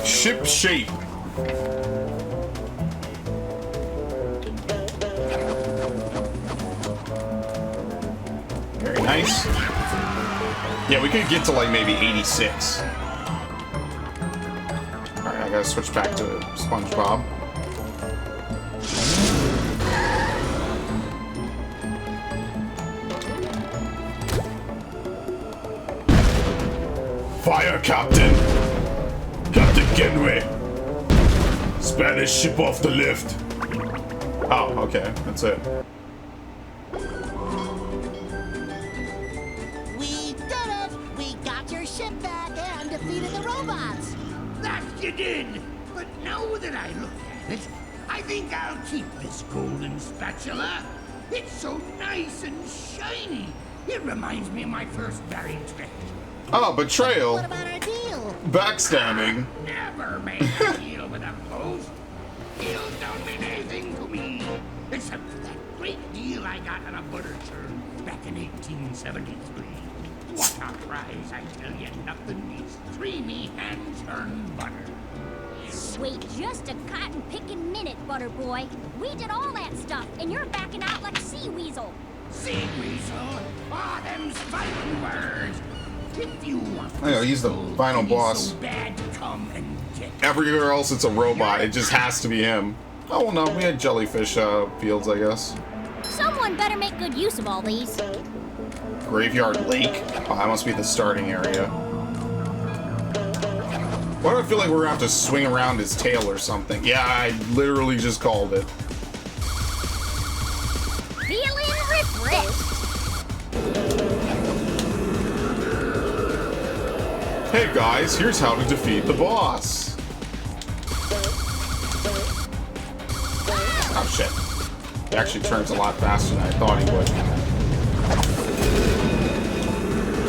Ship shape. Very nice. Yeah, we could get to like maybe 86. Alright, I gotta switch back to Spongebob. Fire, Captain! Captain Kenway! Spanish ship off the lift. Oh, okay. That's it. We did it! We got your ship back and defeated the robots! That you did! But now that I look at it, I think I'll keep this golden spatula. It's so nice and shiny. It reminds me of my first buried trip. Oh, betrayal. What about our deal? Backstabbing. Never made a deal with a ghost. Deals don't mean anything to me. Except for that great deal I got on a butter churn back in 1873. What a prize, I tell you. Nothing beats creamy hand-churned butter. Wait just a cotton-picking minute, Butter Boy. We did all that stuff, and you're backing out like a sea weasel. Sea weasel? Ah, them's fighting words. If you want I know, he's the final boss. so bad, come and get Everywhere else it's a robot. It just has to be him. Oh, well, no. We had jellyfish fields, I guess. Someone better make good use of all these. Graveyard Lake? Oh, that must be the starting area. Why do I feel like we're gonna have to swing around his tail or something? Yeah, I literally just called it. Feeling refreshed. Hey guys, here's how to defeat the boss. Oh shit. He actually turns a lot faster than I thought he would.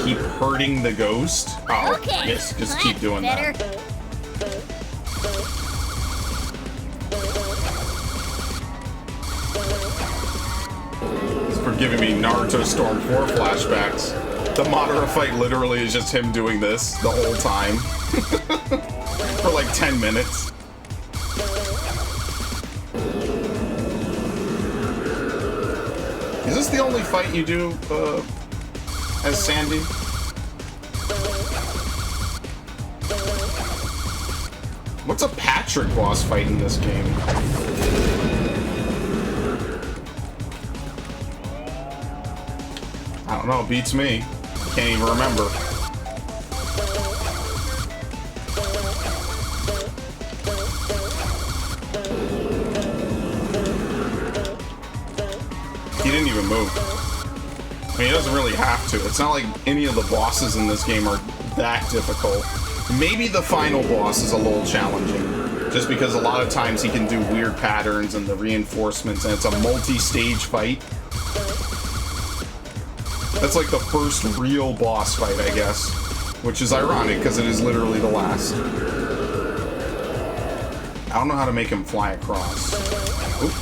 Keep hurting the ghost? Oh, Okay, yes, just keep doing better. that. He's for giving me Naruto Storm 4 flashbacks. The Madara fight literally is just him doing this the whole time. For like 10 minutes. Is this the only fight you do as Sandy? What's a Patrick boss fight in this game? I don't know, beats me. Can't even remember. He didn't even move. I mean, he doesn't really have to. It's not like any of the bosses in this game are that difficult. Maybe the final boss is a little challenging, just because a lot of times he can do weird patterns and the reinforcements, and it's a multi-stage fight. That's like the first real boss fight, I guess. Which is ironic, because it is literally the last. I don't know how to make him fly across. Oop.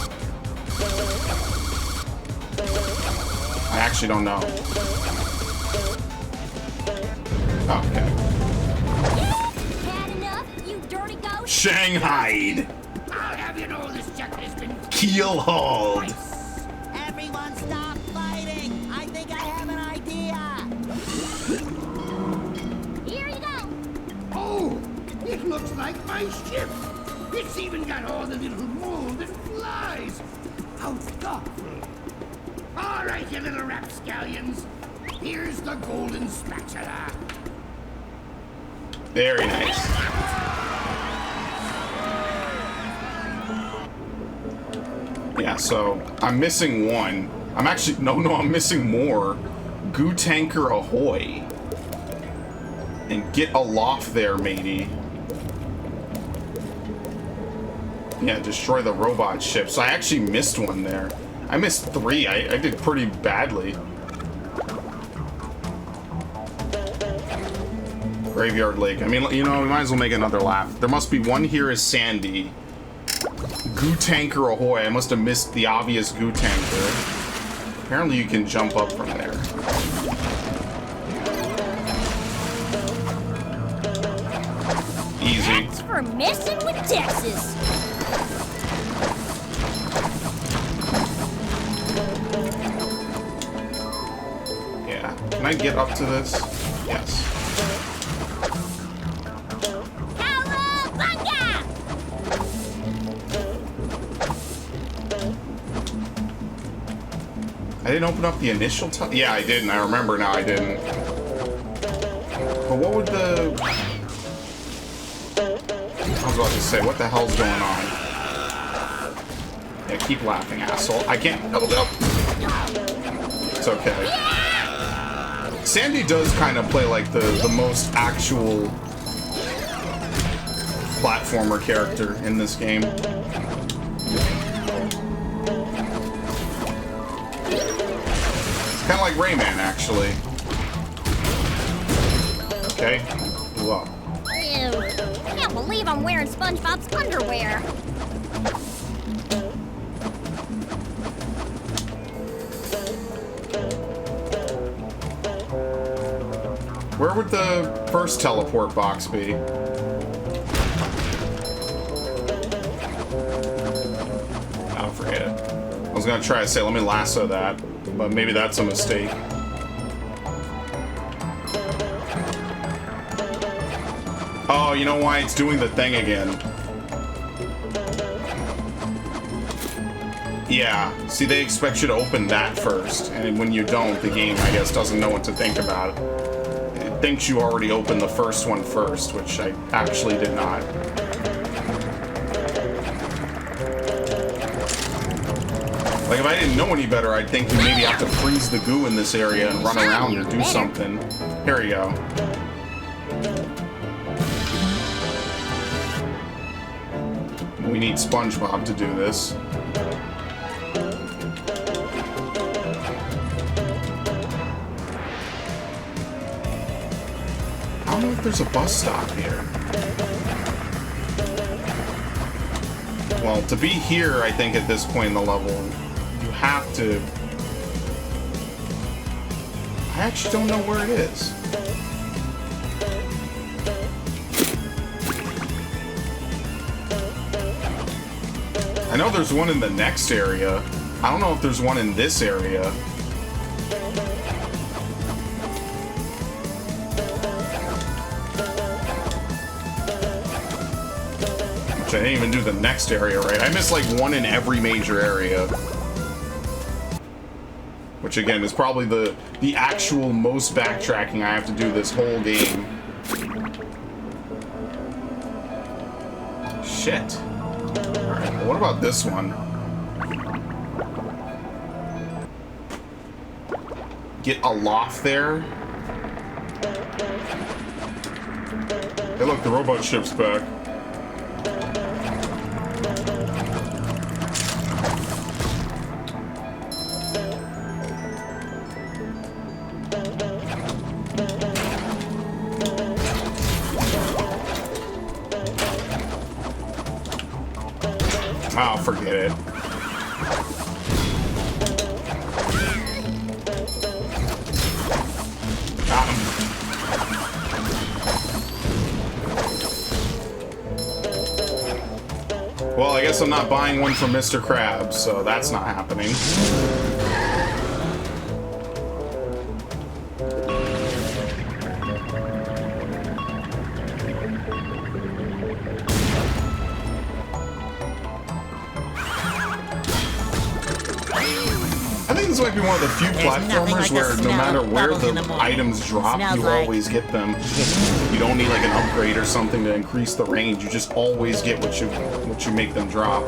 I actually don't know. Okay. Had enough, you dirty ghost? Shanghaied! I'll have you know this jet has been Keel-hauled! Everyone stop fighting! I think I have an idea! Here you go. Oh, it looks like my ship. It's even got all the little mold that flies. How thoughtful. All right, you little rapscallions. Here's the golden spatula. Very nice. Yeah, so I'm missing one. I'm actually no, I'm missing more. Goo tanker ahoy. And get aloft there, matey. Yeah, destroy the robot ships. I actually missed one there. I missed 3. I did pretty badly. Graveyard Lake. I mean, you know, we might as well make another lap. There must be one here is Sandy. Goo Tanker ahoy. I must have missed the obvious Goo Tanker. Apparently you can jump up from there. Easy. That's for messing with Texas. Yeah. Can I get up to this? Yes. Cowabunga! I didn't open up the initial time. Yeah, I didn't. I remember now I didn't. But what would the... I was about to say, what the hell's going on? Yeah, keep laughing, asshole. I can't... Oh, no. It's okay. Sandy does kind of play like the most actual platformer character in this game. It's kind of like Rayman, actually. Okay. Blew up. Ew. Can't believe I'm wearing SpongeBob's underwear. Where would the first teleport box be? Oh, forget it. I was gonna try to say, let me lasso that, but maybe that's a mistake. Oh, you know why it's doing the thing again? Yeah, see, they expect you to open that first, and when you don't, the game, I guess, doesn't know what to think about it. It thinks you already opened the first one first, which I actually did not. Like, if I didn't know any better, I'd think you maybe have to freeze the goo in this area and run around or do something. Here we go. We need Spongebob to do this. I don't know if there's a bus stop here. Well, to be here, I think, at this point in the level, you have to... I actually don't know where it is. I know there's one in the next area. I don't know if there's one in this area. Which I didn't even do the next area right. I missed like one in every major area. Which again is probably the actual most backtracking I have to do this whole game. Shit. Alright, well, what about this one? Get aloft there. Hey look, the robot ship's back. Oh, forget it. Got him. Well, I guess I'm not buying one from Mr. Krabs, so that's not happening. This might be one of the few platformers where no matter where the items drop, you always get them. You don't need like an upgrade or something to increase the range. You just always get what you make them drop.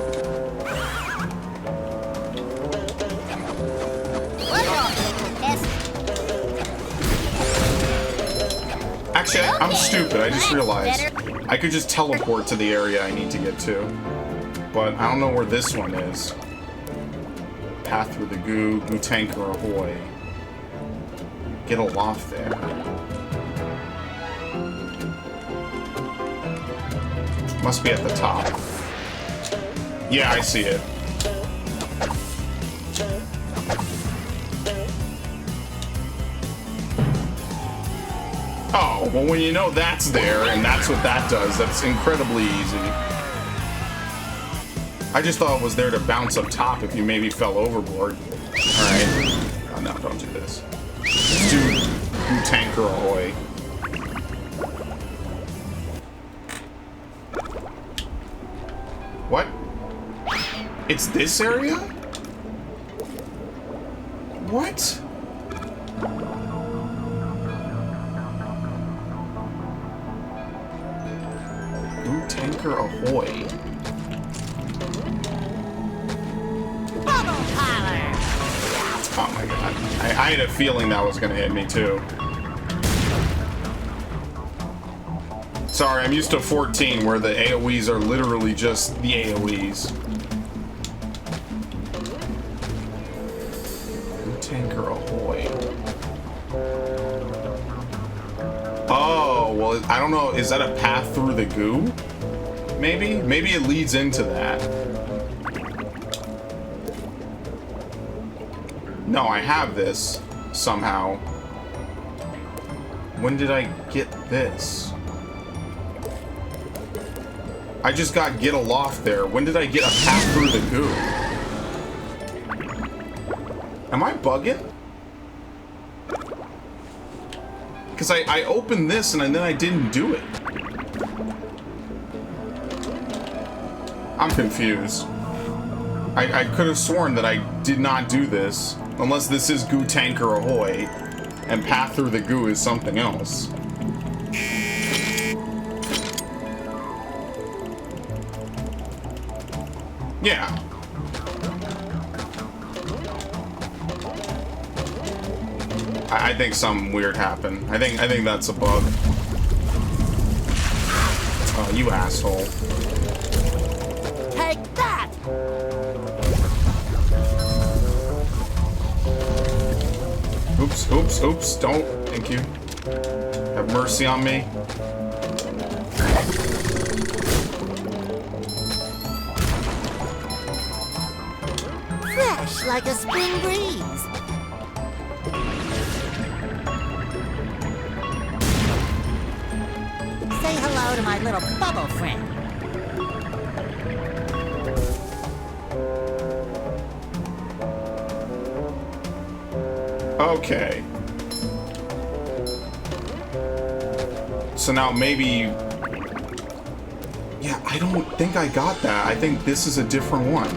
Actually, I'm stupid. I just realized I could just teleport to the area I need to get to. but I don't know where this one is. Path through the goo, goo tanker ahoy. Get aloft there. Must be at the top. Yeah, I see it. Oh, well, when you know that's there and that's what that does, that's incredibly easy. I just thought it was there to bounce up top if you maybe fell overboard. Alright. Oh, no, don't do this. Let's do tanker ahoy. What? It's this area? What? Tanker ahoy. Oh my god. I had a feeling that was gonna hit me too. Sorry, I'm used to 14 where the AoEs are literally just the AoEs. Tanker ahoy. Oh, well, I don't know. Is that a path through the goo? Maybe? Maybe it leads into that. No, I have this somehow. When did I get this? I just got get aloft there. When did I get a path through the goo? Am I bugging? Because I opened this and then I didn't do it. I'm confused. I could have sworn that I did not do this. Unless this is Goo Tanker Ahoy. And Path Through the Goo is something else. Yeah. I think something weird happened. I think that's a bug. Oh, you asshole. Take that! Oops, oops, oops. Don't. Thank you. Have mercy on me. Fresh like a spring breeze. Say hello to my little bubble friend. Okay. So now maybe... Yeah, I don't think I got that. I think this is a different one.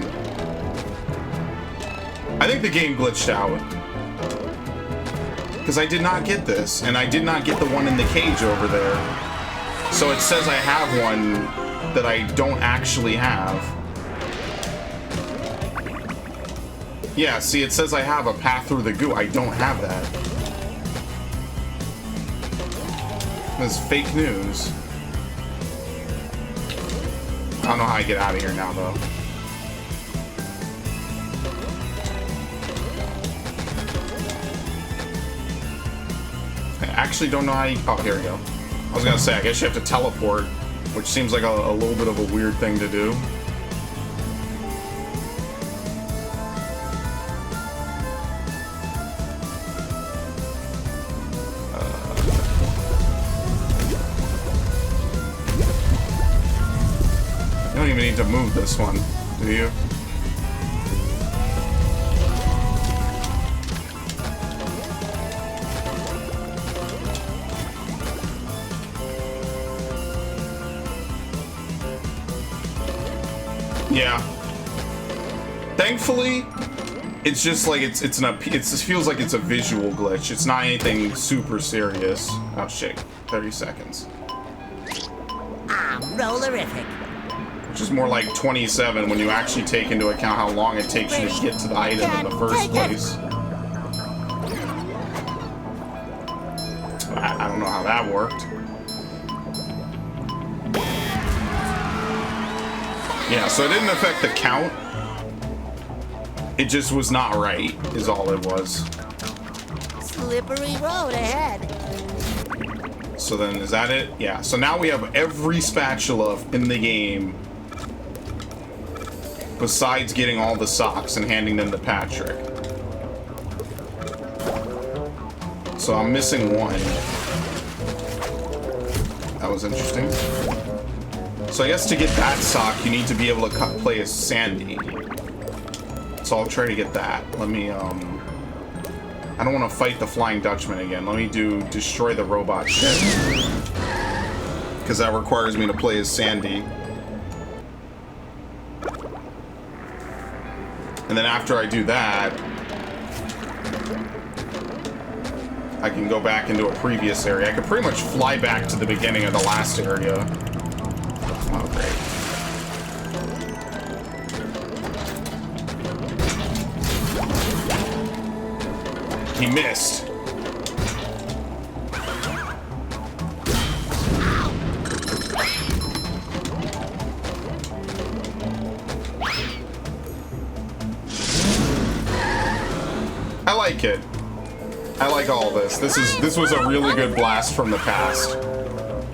I think the game glitched out. Because I did not get this, and I did not get the one in the cage over there. So it says I have one that I don't actually have. Yeah, see, it says I have a path through the goo. I don't have that. This is fake news. I don't know how I get out of here now, though. I actually don't know how you... Oh, here we go. I was gonna say, I guess you have to teleport, which seems like a little bit of a weird thing to do. You don't even need to move this one, do you? Yeah. Thankfully, it's just like it just feels like it's a visual glitch. It's not anything super serious. Oh shit. 30 seconds. I'm rollerific. Which is more like 27 when you actually take into account how long it takes you to get to the item in the first place. I don't know how that worked. Yeah, so it didn't affect the count. It just was not right, is all it was. Slippery road ahead. So then, is that it? Yeah, so now we have every spatula in the game besides getting all the socks and handing them to Patrick. So I'm missing one. That was interesting. So I guess to get that sock, you need to be able to play as Sandy. So I'll try to get that. Let me, I don't want to fight the Flying Dutchman again. Let me do destroy the robot shit. Because that requires me to play as Sandy. And then after I do that, I can go back into a previous area. I could pretty much fly back to the beginning of the last area. Oh, great. He missed. I like it. I like all this. This was a really good blast from the past.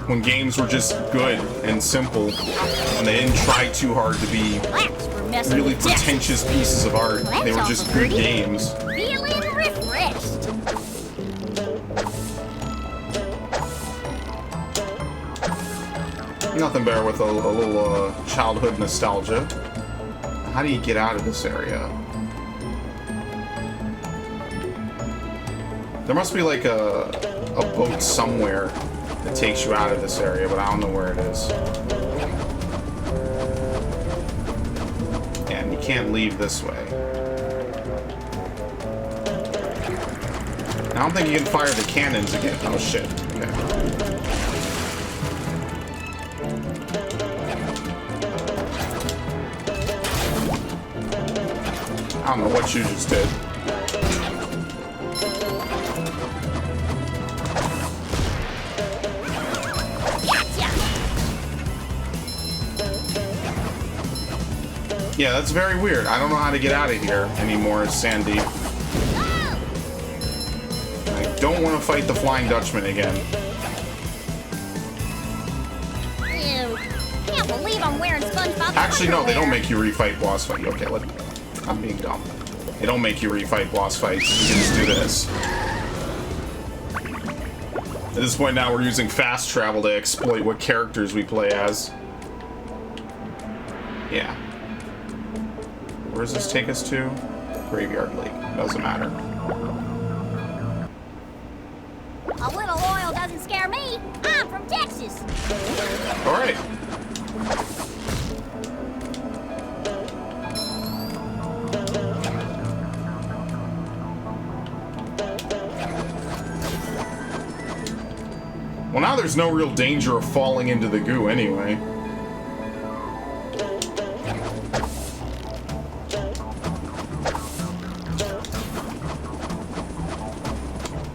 When games were just good and simple, and they didn't try too hard to be really pretentious pieces of art. They were just good games. Feeling refreshed. Nothing better with a little childhood nostalgia. How do you get out of this area? There must be like a boat somewhere that takes you out of this area, but I don't know where it is. And you can't leave this way. I don't think you can fire the cannons again. Oh shit. Okay. I don't know what you just did. Yeah, that's very weird. I don't know how to get out of here anymore, Sandy. I don't want to fight the Flying Dutchman again. Ew. Can't believe I'm wearing SpongeBob. Actually, no, they don't make you refight boss fight. Okay, I'm being dumb. They don't make you refight boss fights. You can just do this. At this point now, we're using fast travel to exploit what characters we play as. Yeah. Where does this take us to? Graveyard Lake. Doesn't matter. A little oil doesn't scare me. I'm from Texas. All right. Well, now there's no real danger of falling into the goo anyway.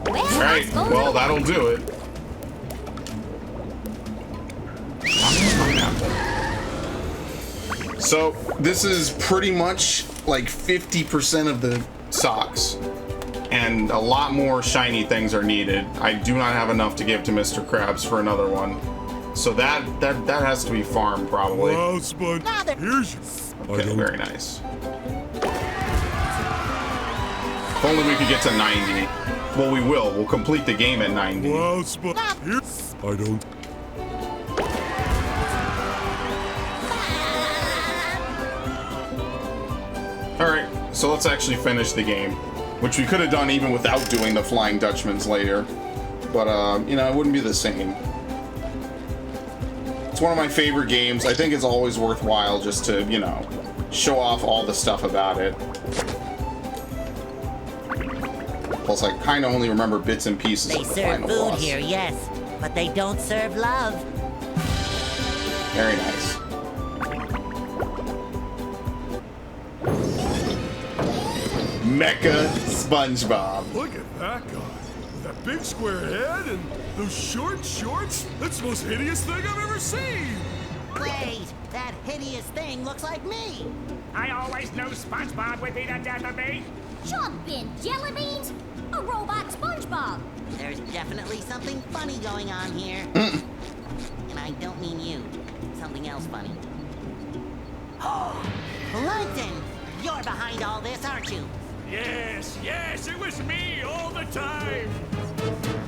Alright, well, that'll do it. So, this is pretty much like 50% of the socks. And a lot more shiny things are needed. I do not have enough to give to Mr. Krabs for another one. So that has to be farmed, probably. Wow, Sponge. Here's your... Okay, very nice. If only we could get to 90. Well, we will. We'll complete the game at 90. Wow, Sponge. Here... I don't... Alright, so let's actually finish the game. Which we could have done even without doing the Flying Dutchmans later. But, you know, it wouldn't be the same. It's one of my favorite games. I think it's always worthwhile just to, you know, show off all the stuff about it. Plus, I kind of only remember bits and pieces They of the serve final food boss. here, yes, but they don't serve love. Very nice. Mecha SpongeBob. Look at that guy. With that big square head and those short shorts. That's the most hideous thing I've ever seen. Wait, That hideous thing looks like me. I always knew SpongeBob would be the death of me. Jump in, jelly beans! A robot SpongeBob! There's definitely something funny going on here. And I don't mean you. Something else funny. Plankton! You're behind all this, aren't you? Yes, it was me all the time.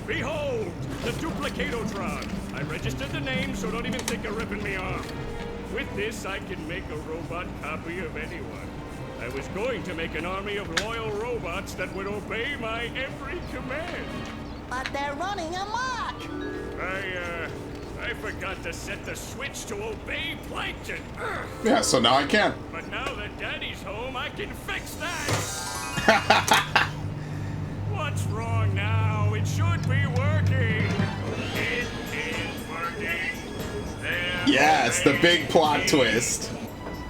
Behold, the Duplicatotron. I registered the name, so don't even think of ripping me off. With this, I can make a robot copy of anyone. I was going to make an army of loyal robots that would obey my every command. But they're running amok! I forgot to set the switch to obey Plankton. Yeah, so now I can. But now that Daddy's home, I can fix that. What's wrong now? It should be working. It is working. There Yes, the big plot twist.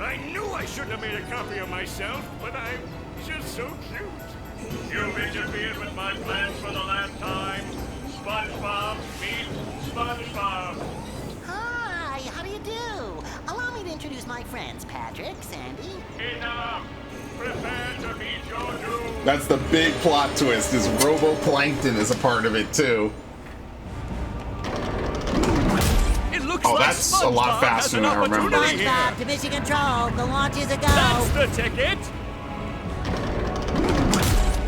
I knew I shouldn't have made a copy of myself, but I'm just so cute. You've interfered with my plans for the last time. SpongeBob, meet SpongeBob. Hi, how do you do? Allow me to introduce my friends, Patrick, Sandy. Enough. Prepare to meet your doom. That's the big plot twist, is Roboplankton is a part of it too. It looks Oh, like that's SpongeBob a lot faster than I remember. SpongeBob to mission control. The launch is a go. That's the ticket.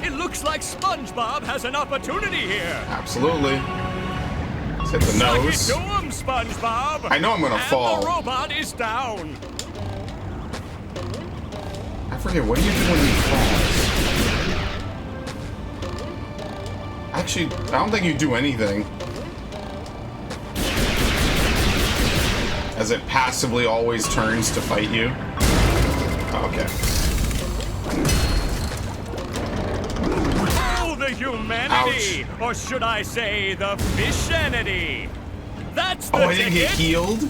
It looks like SpongeBob has an opportunity here. Absolutely. Let's hit the nose. Suck it to him, SpongeBob. I know I'm gonna fall. The robot is down. I forget, what do you do when you fall? Actually, I don't think you do anything. As it passively always turns to fight you. Oh, okay. Oh, the humanity! Ouch. Or should I say, the fishanity? That's the Oh, I ticket. didn't get healed?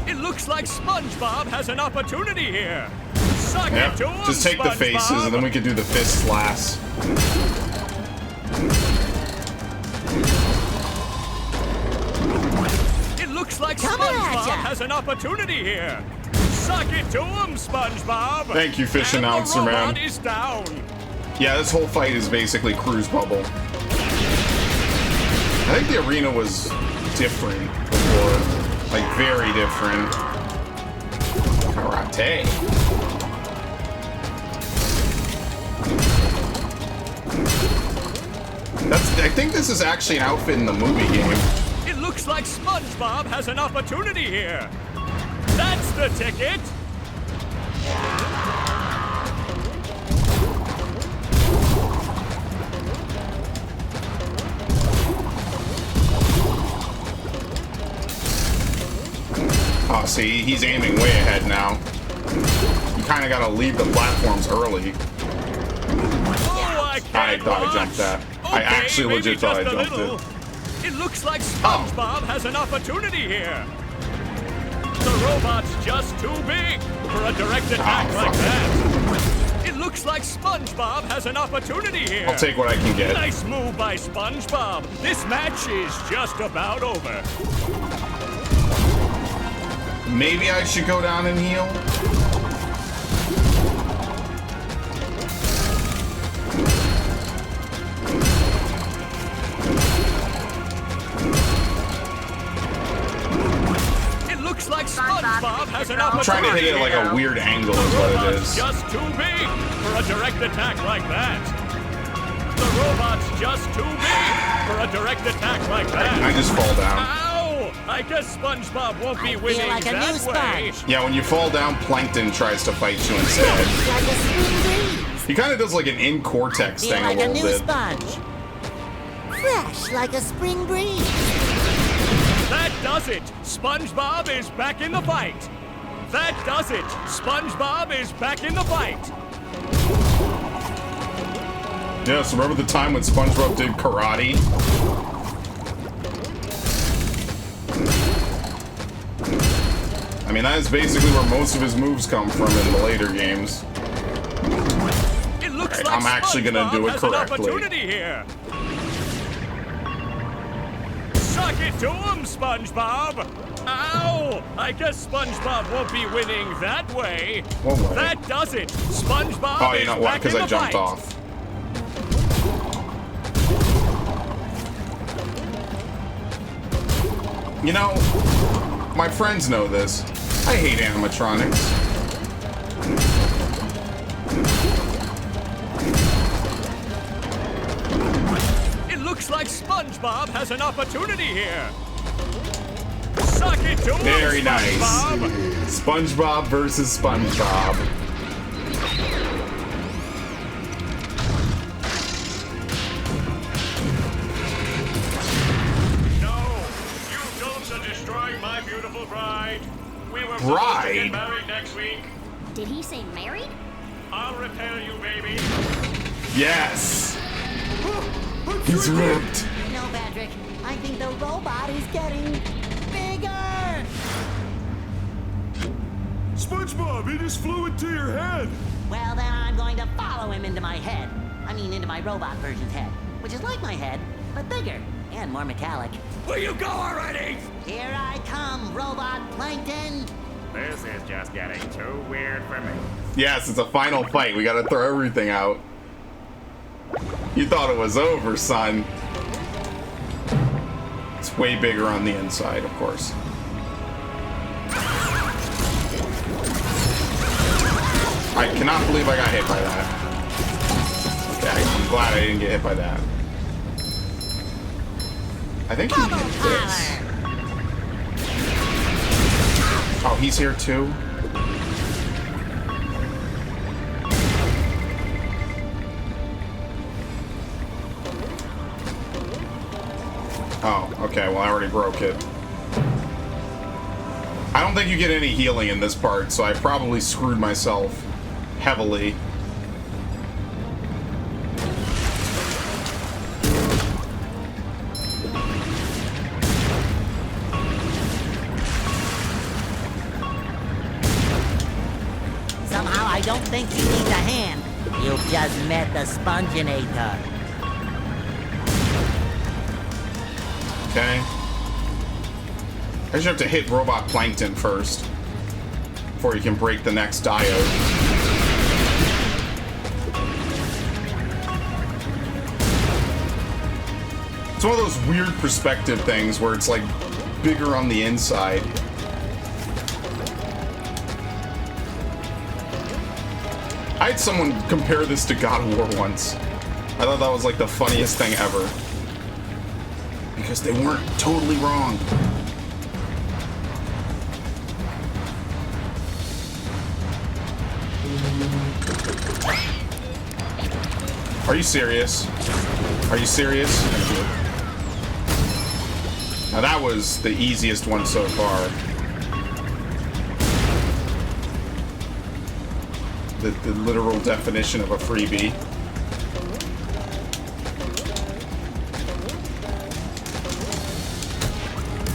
It looks like SpongeBob has an opportunity here. Suck Yep. it to him, Just take the faces SpongeBob. and then we can do the fists last. It looks like Coming at SpongeBob ya. has an opportunity here. Suck it to him, SpongeBob. Thank you, fish And announcer, the man. robot is down. Yeah, this whole fight is basically Cruise Bubble. I think the arena was different before. Like, very different. Karate. I think this is actually an outfit in the movie game. It looks like SpongeBob has an opportunity here. That's the ticket. Oh, see, he's aiming way ahead now. You kind of got to leave the platforms early. Oh, I can't thought I watch. jumped that. I Okay, actually maybe legit thought I just a jumped little. it. It looks like SpongeBob has an opportunity here. The robot's just too big for a direct attack like that. It looks like SpongeBob has an opportunity here. I'll take what I can get. Nice move by SpongeBob. This match is just about over. Maybe I should go down and heal? It looks like SpongeBob has an opportunity. I'm trying to hit it at like a weird angle is what it Robot's is. just too big for a direct attack like that. The robot's just too big for a direct attack like that. I just fall down. Ow! I guess SpongeBob won't be winning like a that new way. sponge. Yeah, when you fall down, Plankton tries to fight you instead. Like a spring breeze. He kind of does like an in-cortex Feel thing like a a little new bit. sponge. Fresh like a spring breeze. That does it. SpongeBob is back in the fight. That does it. SpongeBob is back in the fight. Yes, remember the time when SpongeBob did karate? I mean, that is basically where most of his moves come from in the later games. It looks Alright, like I'm actually gonna SpongeBob do it has an correctly. opportunity here. Suck Suck it to him, Spongebob! Ow! I guess Spongebob won't be winning that way. What way? That does it. Spongebob Oh, you is know what? back Because in I the jumped fight. off. You know, my friends know this. I hate animatronics. It looks like Spongebob has an opportunity here. Suck it to him, Very nice. Spongebob. SpongeBob versus SpongeBob. No, you don'ts are destroying my beautiful bride. We were supposed to Bride? get married next week. Did he say married? I'll repair you, baby. Yes! He's ripped. No, Patrick. I think the robot is getting bigger. SpongeBob, he just flew into your head. Well, then I'm going to follow him into my head. I mean, into my robot version's head, which is like my head, but bigger and more metallic. Will you go already? Here I come, robot plankton. This is just getting too weird for me. Yes, it's a final fight. We gotta throw everything out. You thought it was over, son. It's way bigger on the inside, of course. I cannot believe I got hit by that. Okay, I'm glad I didn't get hit by that. I think he hit this. Oh, he's here too? Oh, okay, well I already broke it. I don't think you get any healing in this part, so I probably screwed myself heavily. Somehow I don't think you need a hand. You've just met the Sponginator. Okay. I just have to hit Robot Plankton first before you can break the next diode. It's one of those weird perspective things where it's like bigger on the inside. I had someone compare this to God of War once. I thought that was like the funniest thing ever. Because they weren't totally wrong. Are you serious? Are you serious? Now that was the easiest one so far. The literal definition of a freebie.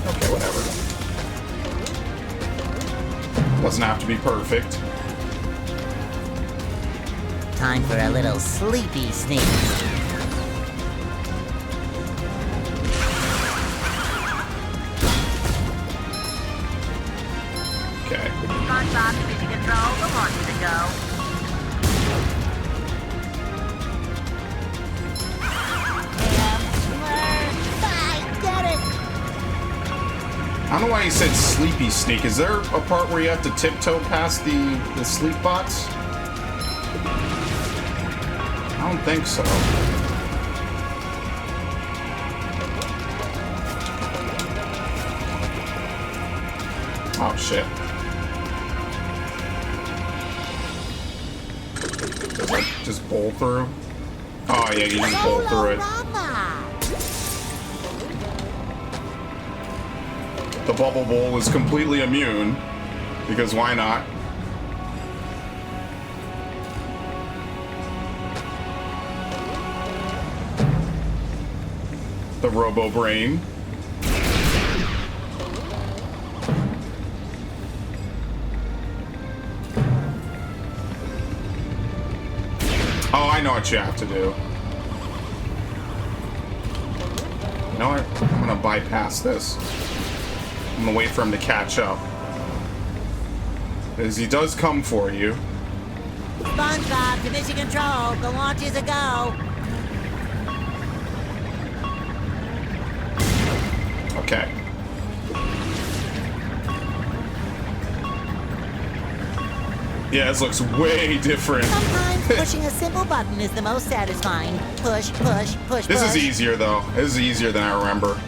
Okay, whatever. Doesn't have to be perfect. Time for a little sleepy sneak. Okay. SpongeBob to mission control. We'll want you to go. I don't know why he said sleepy sneak. Is there a part where you have to tiptoe past the sleep bots? I don't think so. Oh shit. Just bowl through? Oh yeah, you just bowl through it. The bubble bowl is completely immune, because why not? The Robo Brain. Oh, I know what you have to do. You know what? I'm gonna bypass this. I'm gonna wait for him to catch up. Because he does come for you. SpongeBob to mission control. The launch is a go. Okay. Yeah, this looks way different. Sometimes pushing a simple button is the most satisfying. Push, push, push, This push. is easier, though. This is easier than I remember.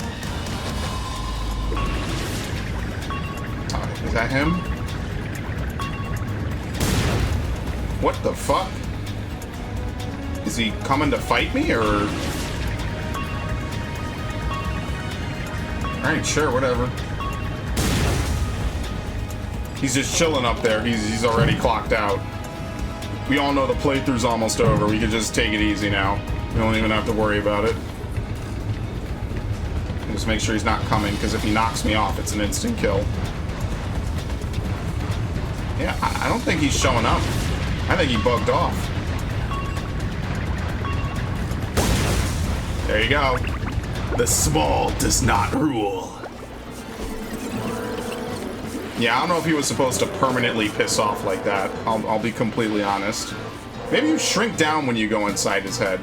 Is that him? What the fuck? Is he coming to fight me, or...? Alright, sure, whatever. He's just chilling up there. He's already clocked out. We all know the playthrough's almost over. We could just take it easy now. We don't even have to worry about it. Just make sure he's not coming, because if he knocks me off, it's an instant kill. Yeah, I don't think he's showing up. I think he bugged off. There you go. The small does not rule. Yeah, I don't know if he was supposed to permanently piss off like that. I'll be completely honest. Maybe you shrink down when you go inside his head.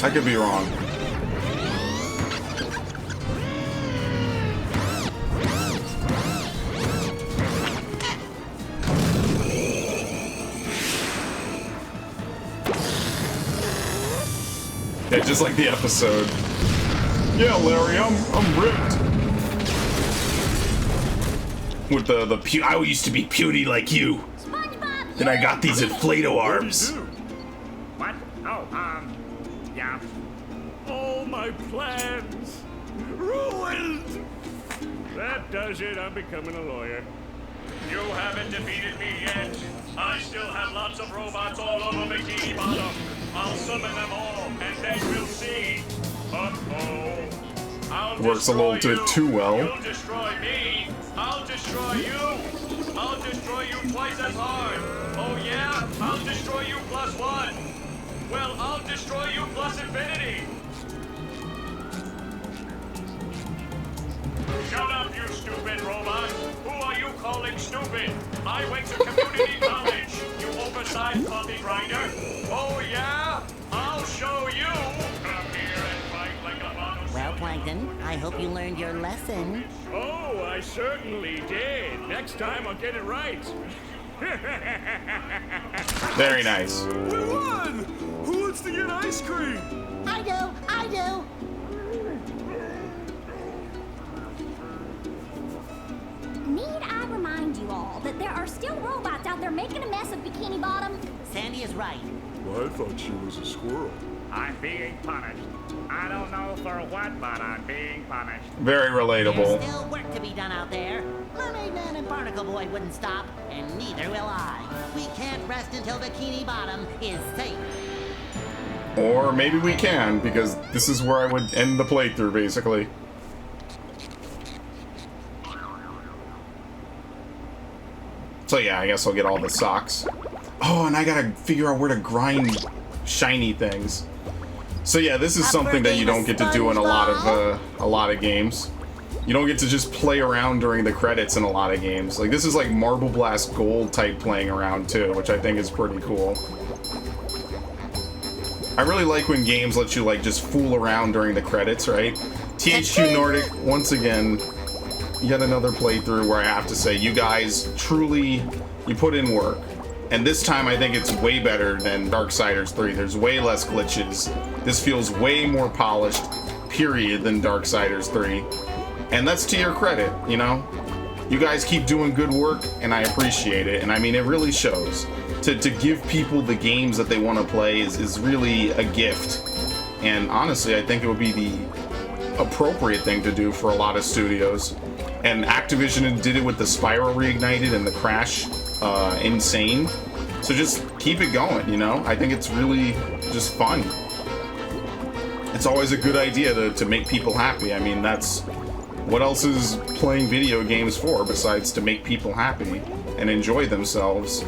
I could be wrong. Yeah, just like the episode. Yeah, Larry, I'm ripped. With the I used to be puny like you. SpongeBob, Then I got these inflato arms. What? Oh, yeah. All my plans ruined. That does it. I'm becoming a lawyer. You haven't defeated me yet. I still have lots of robots all over Bikini Bottom. I'll summon them all, and then we'll see. Uh-oh. I'll Works a little destroy bit you. too well. You'll destroy me. I'll destroy you. I'll destroy you twice as hard. Oh yeah? I'll destroy you +1. Well, I'll destroy you plus infinity. Shut up, you stupid robot. Who are you calling stupid? I went to community college, you oversized coffee grinder. Oh yeah? I'll show you. Come here and fight like a monosaur. Well, Plankton, I hope you learned your lesson. Oh, I certainly did. Next time I'll get it right. Very nice. We won! Who wants to get ice cream? I do, I do. Need I remind you all that there are still robots out there making a mess of Bikini Bottom? Sandy is right. Well, I thought she was a squirrel. I'm being punished. I don't know for what, but I'm being punished. Very There's relatable. still work to be done out there. Mermaid Man and Barnacle Boy wouldn't stop, and neither will I. We can't rest until Bikini Bottom is safe. Or maybe we can, because this is where I would end the playthrough, basically. So yeah, I guess I'll get all the socks. Oh, and I gotta figure out where to grind shiny things. So yeah, this is something that you don't get to do in a lot of games. You don't get to just play around during the credits in a lot of games. Like, this is like Marble Blast Gold type playing around too, which I think is pretty cool. I really like when games let you like just fool around during the credits, right? THQ Nordic, once again, yet another playthrough where I have to say, you guys truly, you put in work. And this time I think it's way better than Darksiders 3. There's way less glitches. This feels way more polished, period, than Darksiders 3. And that's to your credit, you know? You guys keep doing good work, and I appreciate it. And I mean, it really shows. To give people the games that they want to play is really a gift. And honestly, I think it would be the appropriate thing to do for a lot of studios. And Activision did it with the Spyro Reignited and the Crash Insane. So just keep it going, you know? I think it's really just fun. It's always a good idea to make people happy. I mean, that's... what else is playing video games for besides to make people happy and enjoy themselves?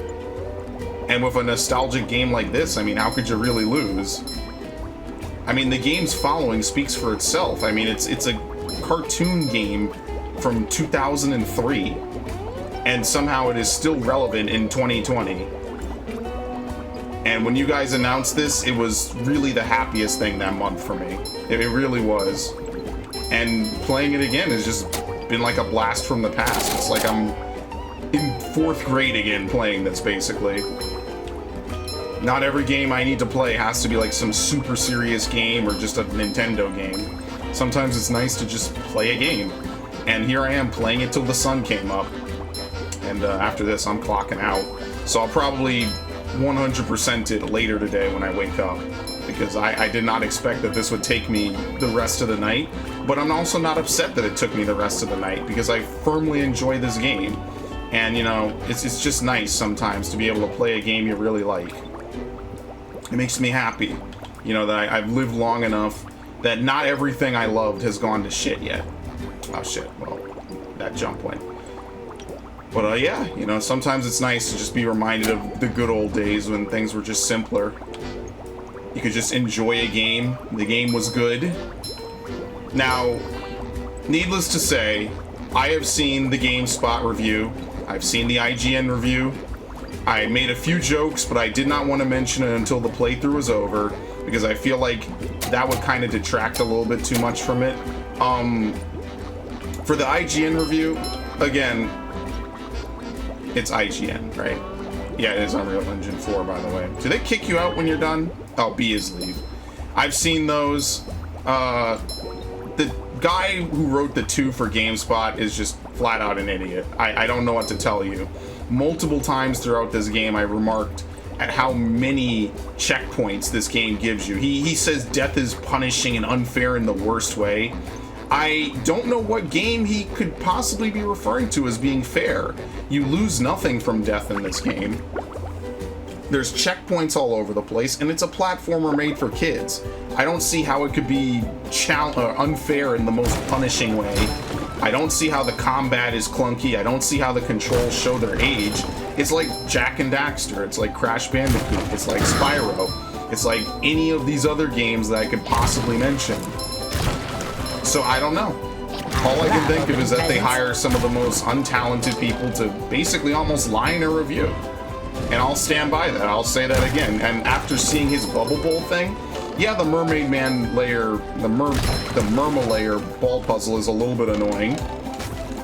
And with a nostalgic game like this, I mean, how could you really lose? I mean, the game's following speaks for itself. I mean, it's a cartoon game from 2003, and somehow it is still relevant in 2020. And when you guys announced this, it was really the happiest thing that month for me. It really was. And playing it again has just been like a blast from the past. It's like I'm in 4th grade again playing this, basically. Not every game I need to play has to be like some super serious game or just a Nintendo game. Sometimes it's nice to just play a game. And here I am playing it till the sun came up. And after this, I'm clocking out. So I'll probably 100% it later today when I wake up. Because I did not expect that this would take me the rest of the night. But I'm also not upset that it took me the rest of the night, because I firmly enjoy this game. And, you know, it's just nice sometimes to be able to play a game you really like. It makes me happy, you know, that I've lived long enough that not everything I loved has gone to shit yet. Oh shit, well, that jump went. But yeah, you know, sometimes it's nice to just be reminded of the good old days when things were just simpler. You could just enjoy a game. The game was good. Now, needless to say, I have seen the GameSpot review. I've seen the IGN review. I made a few jokes, but I did not want to mention it until the playthrough was over, because I feel like that would kind of detract a little bit too much from it. For the IGN review, again, it's IGN, right? Yeah, it is Unreal Engine 4, by the way. Do they kick you out when you're done? Oh, B is leave. I've seen those. The guy who wrote the 2 for GameSpot is just flat out an idiot. I don't know what to tell you. Multiple times throughout this game, I remarked at how many checkpoints this game gives you. He says death is punishing and unfair in the worst way. I don't know what game he could possibly be referring to as being fair. You lose nothing from death in this game. There's checkpoints all over the place, and it's a platformer made for kids. I don't see how it could be unfair in the most punishing way. I don't see how the combat is clunky. I don't see how the controls show their age. It's like Jak and Daxter. It's like Crash Bandicoot. It's like Spyro. It's like any of these other games that I could possibly mention. So I don't know. All I can think of is that they hire some of the most untalented people to basically almost lie in a review. And I'll stand by that. I'll say that again. And after seeing his Bubble Bowl thing, yeah, the Mermaid Man layer, the Merma layer ball puzzle is a little bit annoying.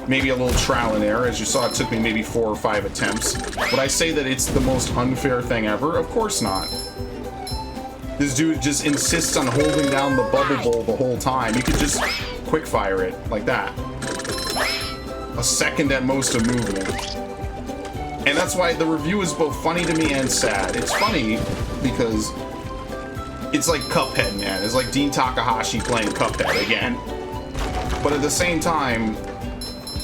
Maybe a little trial and error. As you saw, it took me maybe 4 or 5 attempts. Would I say that it's the most unfair thing ever? Of course not. This dude just insists on holding down the Bubble Bowl the whole time. You could just quick fire it like that. A second at most of movement. And that's why the review is both funny to me and sad. It's funny because it's like Cuphead, man. It's like Dean Takahashi playing Cuphead again. But at the same time,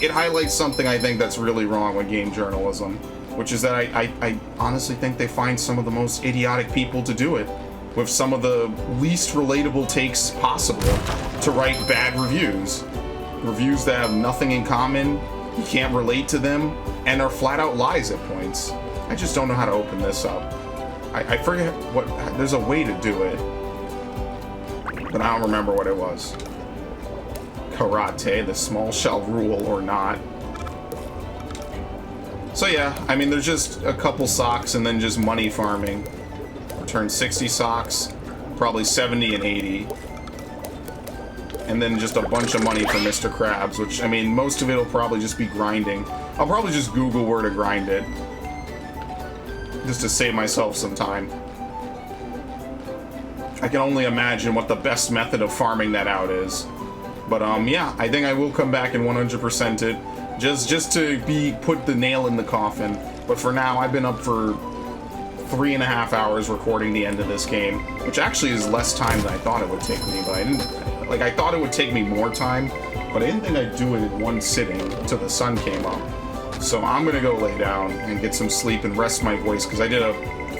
it highlights something I think that's really wrong with game journalism, which is that I honestly think they find some of the most idiotic people to do it, with some of the least relatable takes possible to write bad reviews. Reviews that have nothing in common, you can't relate to them, and are flat out lies at points. I just don't know how to open this up. I forget what, there's a way to do it, but I don't remember what it was. Karate, the small shall rule or not. So yeah, I mean, there's just a couple socks and then just money farming. Return 60 socks, probably 70 and 80. And then just a bunch of money for Mr. Krabs, which, I mean, most of it will probably just be grinding. I'll probably just Google where to grind it, just to save myself some time. I can only imagine what the best method of farming that out is. But yeah, I think I will come back and 100% it, just to put the nail in the coffin. But for now, I've been up for 3.5 hours recording the end of this game, which actually is less time than I thought it would take me. But I didn't, like, I thought it would take me more time, but I didn't think I'd do it in one sitting until the sun came up. So I'm gonna go lay down and get some sleep and rest my voice, because I did a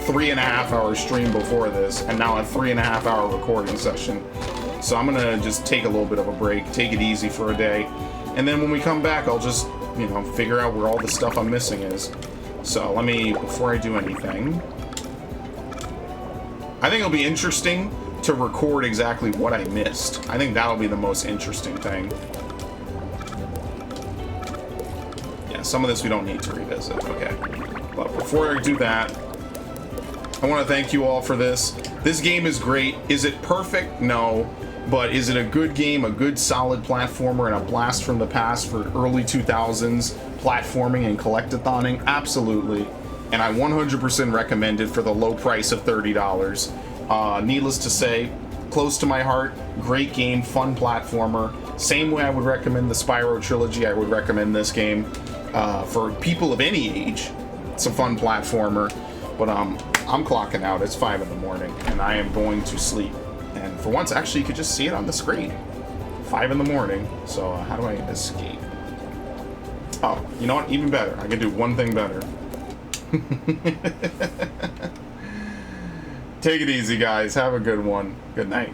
3.5 hour stream before this, and now a 3.5 hour recording session. So I'm gonna just take a little bit of a break, take it easy for a day, and then when we come back, I'll just, you know, figure out where all the stuff I'm missing is. So let me, before I do anything, I think it'll be interesting to record exactly what I missed. I think that'll be the most interesting thing. Yeah, some of this we don't need to revisit. Okay. But before I do that, I want to thank you all for this. This game is great. Is it perfect? No. But is it a good game, a good solid platformer, and a blast from the past for early 2000s platforming and collectathoning? Absolutely. And I 100% recommend it for the low price of $30. Needless to say, close to my heart, great game, fun platformer. Same way I would recommend the Spyro trilogy, I would recommend this game. For people of any age, it's a fun platformer. But I'm clocking out. It's 5 in the morning, and I am going to sleep. And for once, actually, you could just see it on the screen. 5 in the morning. So how do I escape? Oh, you know what? Even better. I can do one thing better. Take it easy, guys. Have a good one. Good night.